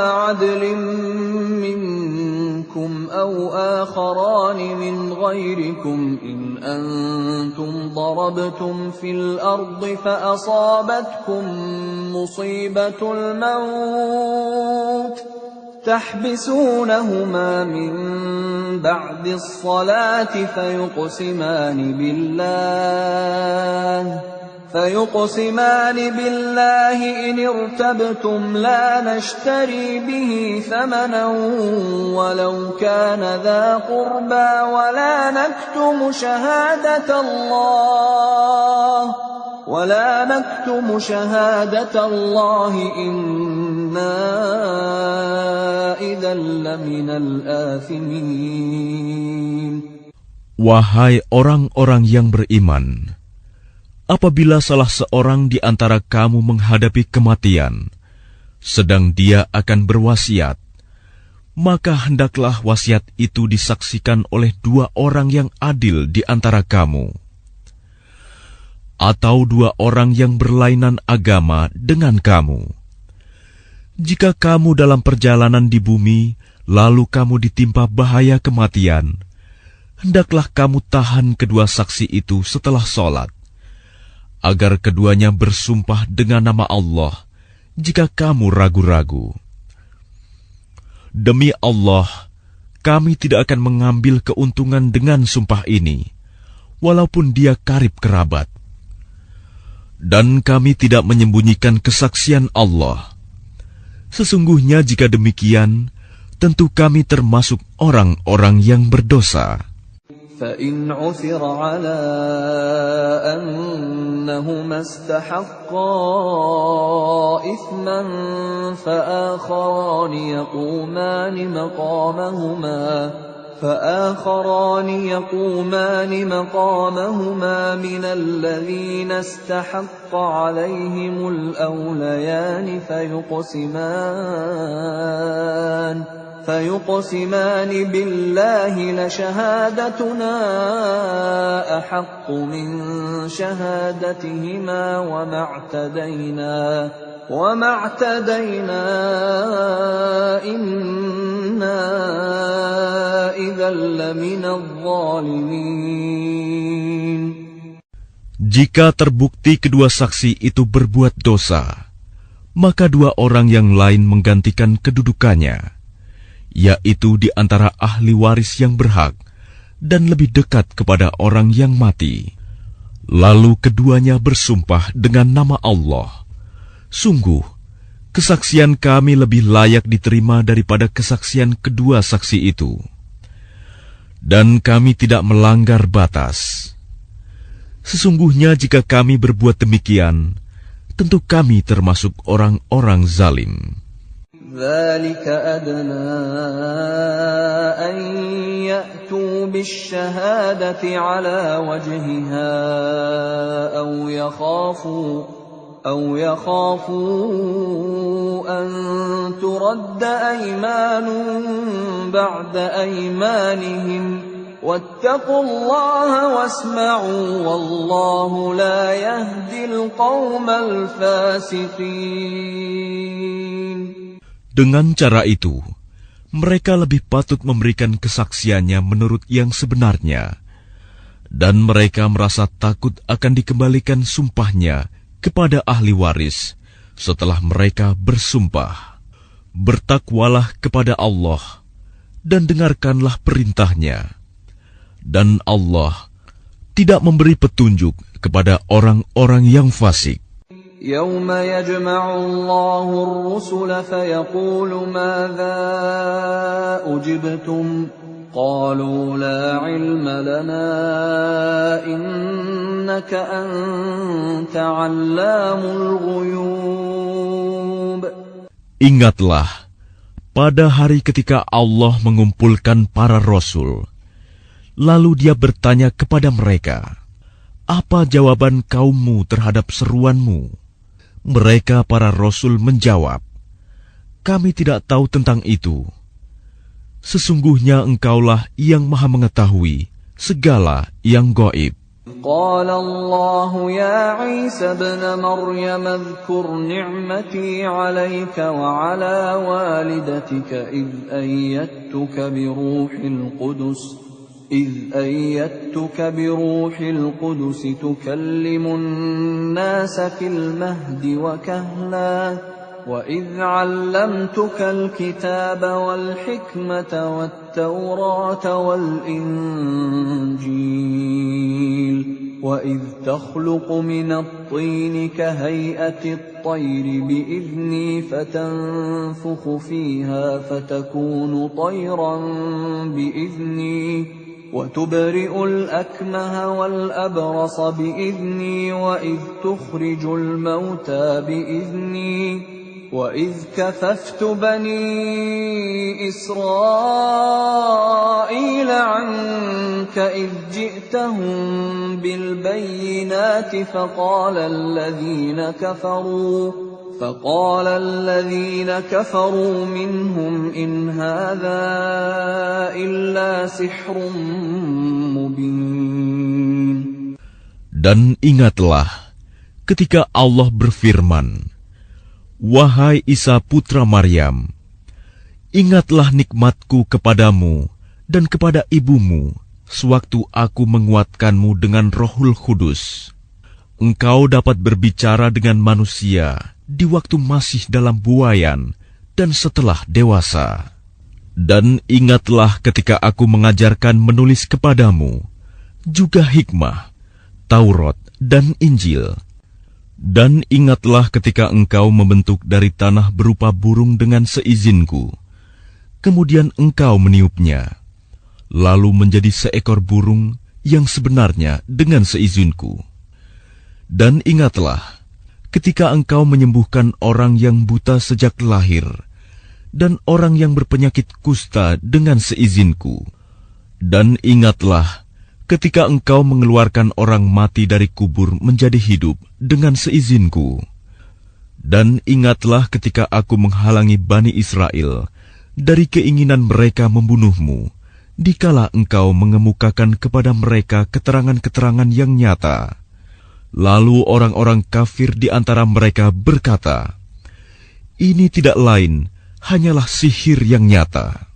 عدل منكم أو آخران من غيركم إن أنتم ضربتم في الأرض فأصابتكم مصيبة الموت تحبسونهما من بعد الصلاة فيقسمان بالله إن ارتبتم لا نشتري به ثمنا ولو كان ذا قربى ولا نكتم شهادة الله إنا إذا لمن الآثمين. Wahai orang-orang yang beriman, apabila salah seorang di antara kamu menghadapi kematian, sedang dia akan berwasiat, maka hendaklah wasiat itu disaksikan oleh dua orang yang adil di antara kamu, atau dua orang yang berlainan agama dengan kamu. Jika kamu dalam perjalanan di bumi, lalu kamu ditimpa bahaya kematian, hendaklah kamu tahan kedua saksi itu setelah sholat, agar keduanya bersumpah dengan nama Allah jika kamu ragu-ragu. Demi Allah, kami tidak akan mengambil keuntungan dengan sumpah ini, walaupun dia karib kerabat. Dan kami tidak menyembunyikan kesaksian Allah. Sesungguhnya jika demikian, tentu kami termasuk orang-orang yang berdosa. فإن عثر على أنهما استحقا إثما فآخران يقومان مقامهما من الذين استحق عليهم الأوليان فيقسمان بالله لشهادتنا أحق من شهادتهما وما اعتدينا إنا إذا لمن الظالمين. Jika terbukti kedua saksi itu berbuat dosa, maka dua orang yang lain menggantikan kedudukannya, yaitu di antara ahli waris yang berhak dan lebih dekat kepada orang yang mati. Lalu keduanya bersumpah dengan nama Allah, "Sungguh, kesaksian kami lebih layak diterima daripada kesaksian kedua saksi itu. Dan kami tidak melanggar batas. Sesungguhnya jika kami berbuat demikian, tentu kami termasuk orang-orang zalim." ذلك أدنى أن يأتوا بالشهادة على وجهها أو يخافوا أن ترد أيمان بعد أيمانهم واتقوا الله واسمعوا والله لا يهدي القوم الفاسقين. Dengan cara itu, mereka lebih patut memberikan kesaksiannya menurut yang sebenarnya, dan mereka merasa takut akan dikembalikan sumpahnya kepada ahli waris setelah mereka bersumpah. Bertakwalah kepada Allah dan dengarkanlah perintahnya, dan Allah tidak memberi petunjuk kepada orang-orang yang fasik. يوم يجمع الله الرسل فيقول ماذا أجبتم قالوا لا علم لنا إنك أنت علام الغيوب. Ingatlah pada hari ketika Allah mengumpulkan para rasul, lalu Dia bertanya kepada mereka, "Apa jawaban kaummu terhadap seruanmu?" Mereka para rasul menjawab, "Kami tidak tahu tentang itu. Sesungguhnya Engkaulah yang Maha mengetahui segala yang gaib." قال الله يا عيسى ابن مريم اذكر نعمتي عليك وعلى والدتك إذ أيدتك بروح القدس تكلم الناس في المهد وكهلا وإذ علمتك الكتاب والحكمة والتوراة والإنجيل وإذ تخلق من الطين كهيئة الطير بإذني فتنفخ فيها فتكون طيرا بإذني وتبرئ الأكمه والأبرص بإذني وإذ تخرج الموتى بإذني وإذ كففت بني إسرائيل عنك إذ جئتهم بالبينات فقال الذين كفروا منهم إن هذا إلا سحر مبين. Dan ingatlah ketika Allah berfirman, "Wahai Isa putra Maryam, ingatlah nikmatku kepadamu dan kepada ibumu sewaktu aku menguatkanmu dengan Rohul Kudus. Engkau dapat berbicara dengan manusia di waktu masih dalam buayan dan setelah dewasa. Dan ingatlah ketika aku mengajarkan menulis kepadamu, juga hikmah, Taurat dan Injil. Dan ingatlah ketika engkau membentuk dari tanah berupa burung dengan seizinku, kemudian engkau meniupnya, lalu menjadi seekor burung yang sebenarnya dengan seizinku. Dan ingatlah ketika engkau menyembuhkan orang yang buta sejak lahir, dan orang yang berpenyakit kusta dengan seizinku. Dan ingatlah ketika engkau mengeluarkan orang mati dari kubur menjadi hidup dengan seizinku. Dan ingatlah ketika aku menghalangi Bani Israel dari keinginan mereka membunuhmu, dikala engkau mengemukakan kepada mereka keterangan-keterangan yang nyata. Lalu orang-orang kafir di antara mereka berkata, "Ini tidak lain, hanyalah sihir yang nyata."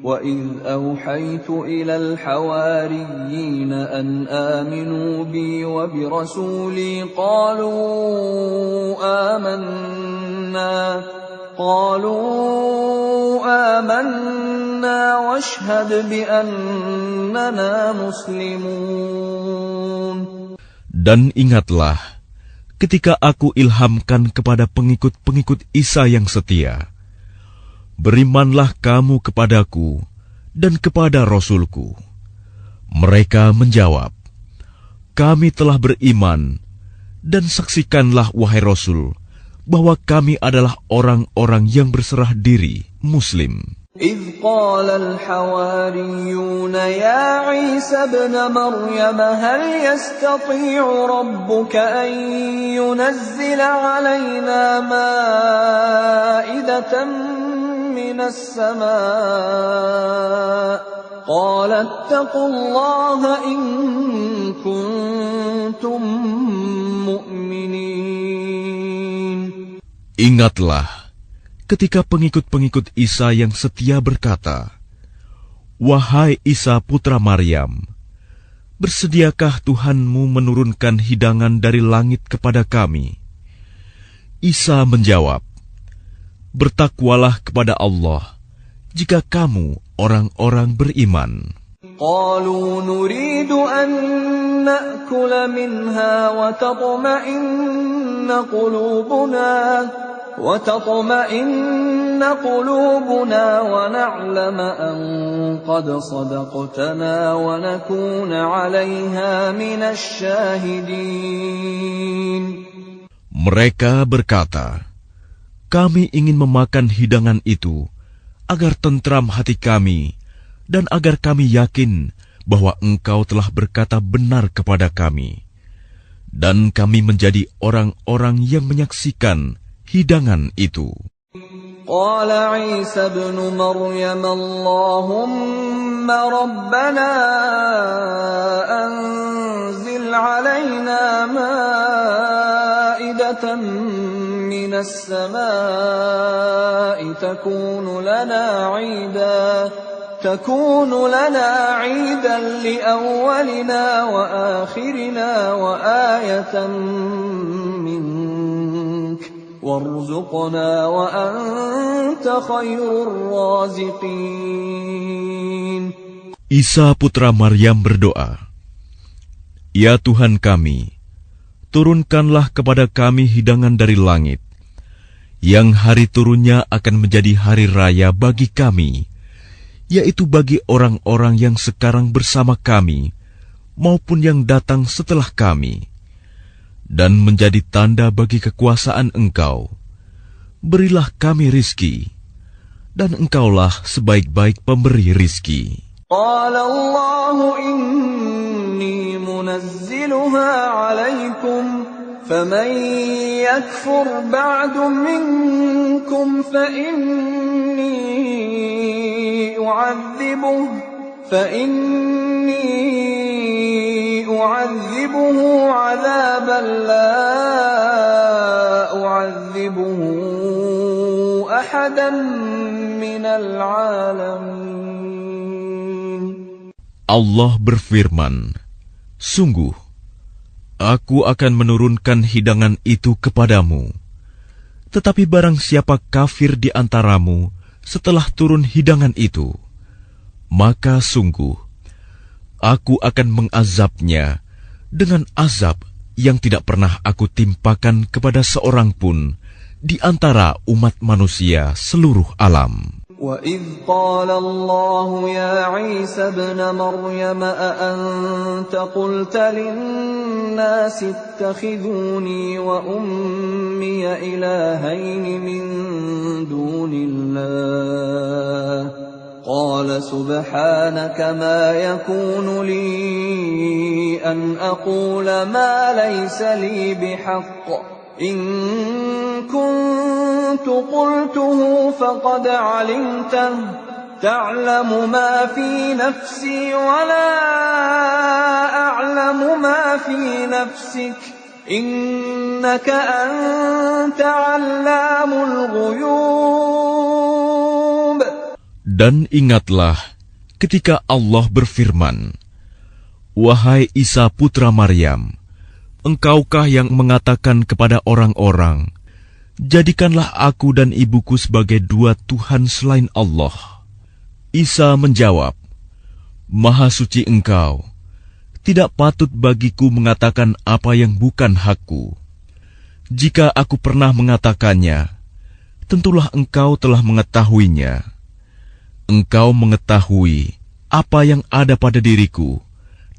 وَإِذْ أَوْحَيْتُ إِلَى الْحَوَارِيِّينَ أَنْ آمِنُوا بِي وَبِرَسُولِي قَالُوا آمَنَّا وَاشْهَدْ بِأَنَّنَا مُسْلِمُونَ. Dan ingatlah ketika aku ilhamkan kepada pengikut-pengikut Isa yang setia, berimanlah kamu kepadaku dan kepada Rasulku. Mereka menjawab, kami telah beriman, dan saksikanlah wahai Rasul, bahwa kami adalah orang-orang yang berserah diri, Muslim. إذ قال الحواريون يا عيسى ابن مريم هل يستطيع ربك أن ينزل علينا مائدة من السماء قال اتقوا الله إن كنتم مؤمنين. Ingatlah ketika pengikut-pengikut Isa yang setia berkata, wahai Isa putra Maryam, bersediakah Tuhanmu menurunkan hidangan dari langit kepada kami? Isa menjawab, bertakwalah kepada Allah jika kamu orang-orang beriman. قالوا نريد أن نأكل منها وتطمئن قلوبنا ونعلم أن قد صدقتنا ونكون عليها من الشاهدين. Mereka berkata, kami ingin memakan hidangan itu agar tentram hati kami dan agar kami yakin bahwa engkau telah berkata benar kepada kami, dan kami menjadi orang-orang yang menyaksikan hidangan itu. Qala Isa ibn Maryam Allahumma rabbana anzil alaina ma'idatan minas samaa'i تكون لنا عيدا لأولنا وآخرنا وآية منك وارزقنا وأنت خير الرازقين. Isa putra Maryam berdoa, ya Tuhan kami, turunkanlah kepada kami hidangan dari langit, yang hari turunnya akan menjadi hari raya bagi kami, yaitu bagi orang-orang yang sekarang bersama kami, maupun yang datang setelah kami, dan menjadi tanda bagi kekuasaan Engkau. Berilah kami rizki, dan Engkaulah sebaik-baik pemberi rizki. Qala Allahu inni munazziluha alaikum فمن يكفر بعد منكم فإني أعذبه عذابا لا أعذبه أحدا من العالمين. Allah berfirman, sungguh Aku akan menurunkan hidangan itu kepadamu. Tetapi barang siapa kafir di antaramu setelah turun hidangan itu, maka sungguh aku akan mengazabnya dengan azab yang tidak pernah aku timpakan kepada seorang pun di antara umat manusia seluruh alam. وَإِذْ قَالَ اللَّهُ يَا عِيسَى ابْنَ مَرْيَمَ أَأَنْتَ قُلْتَ لِلنَّاسِ اتَّخِذُونِي وَأُمِّيَ إِلَٰهَيْنِ مِن دُونِ اللَّهِ قَالَ سُبْحَانَكَ مَا يَكُونُ لِي أَنْ أَقُولَ مَا لَيْسَ لِي بِحَقٍّ إن كنت قلته فقد علمته تعلم ما في نفسي ولا أعلم ما في نفسك إنك أنت علام الغيوب. Dan ingatlah ketika Allah berfirman, wahai Isa putra Maryam, engkaukah yang mengatakan kepada orang-orang, jadikanlah aku dan ibuku sebagai dua Tuhan selain Allah? Isa menjawab, Maha suci Engkau, Tidak patut bagiku mengatakan apa yang bukan hakku. Jika aku pernah mengatakannya, tentulah engkau telah mengetahuinya. Engkau mengetahui apa yang ada pada diriku,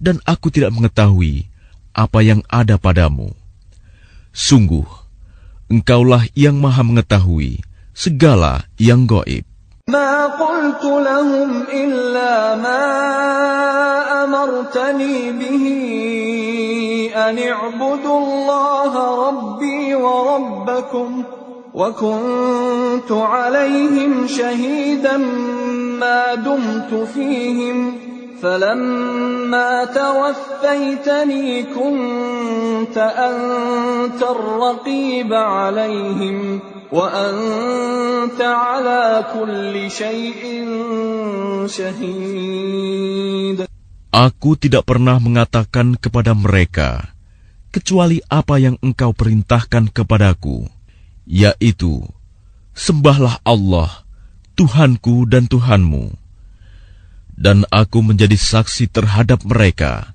dan aku tidak mengetahui apa yang ada padamu. Sungguh, engkaulah yang maha mengetahui segala yang gaib. ما قلت لهم إلا ما أمرتني به أن اعبدوا الله ربي وربكم وكنت عليهم شهيدا ما دمت فيهم فلما توفيتني كنت أنت الرقيب عليهم وأنت على كل شيء شهيد. Aku tidak pernah mengatakan kepada mereka kecuali apa yang engkau perintahkan kepadaku, yaitu, sembahlah Allah, Tuhanku dan Tuhanmu. Dan aku menjadi saksi terhadap mereka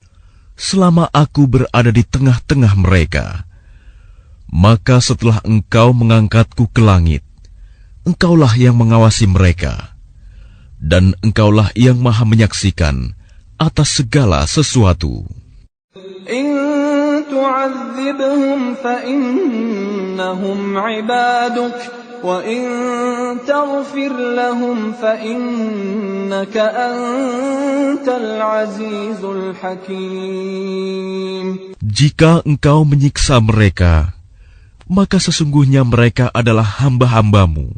selama aku berada di tengah-tengah mereka. Maka setelah engkau mengangkatku ke langit, engkaulah yang mengawasi mereka, dan engkaulah yang maha menyaksikan atas segala sesuatu. إن تعذبهم فإنهم عبادك وإن تغفر لهم فإنك أنت العزيز الحكيم. Jika engkau menyiksa mereka, maka sesungguhnya mereka adalah hamba-hambamu.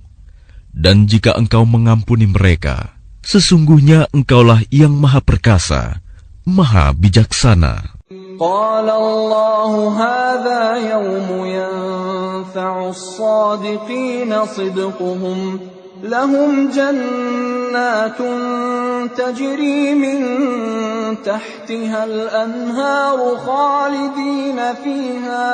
Dan jika engkau mengampuni mereka, sesungguhnya engkaulah yang maha perkasa, maha bijaksana. قال الله هذا يوم ينفع الصادقين صدقهم لهم جنات تجري من تحتها الأنهار خالدين فيها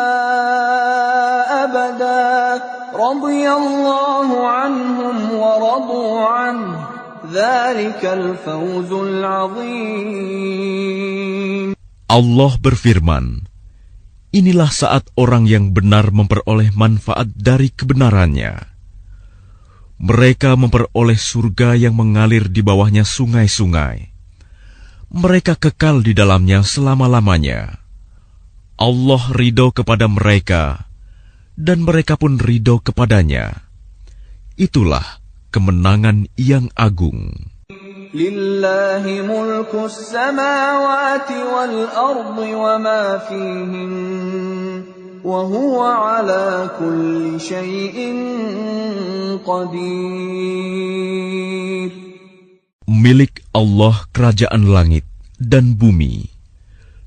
أبدا رضي الله عنهم ورضوا عنه ذلك الفوز العظيم. Allah berfirman, inilah saat orang yang benar memperoleh manfaat dari kebenarannya. Mereka memperoleh surga yang mengalir di bawahnya sungai-sungai. Mereka kekal di dalamnya selama-lamanya. Allah ridho kepada mereka, dan mereka pun ridho kepadanya. Itulah kemenangan yang agung. لله ملك السماوات والأرض وما فيهن وهو على كل شيء قدير. Milik Allah kerajaan langit dan bumi,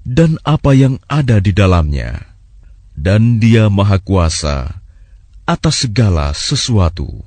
dan apa yang ada di dalamnya, dan Dia Maha Kuasa atas segala sesuatu.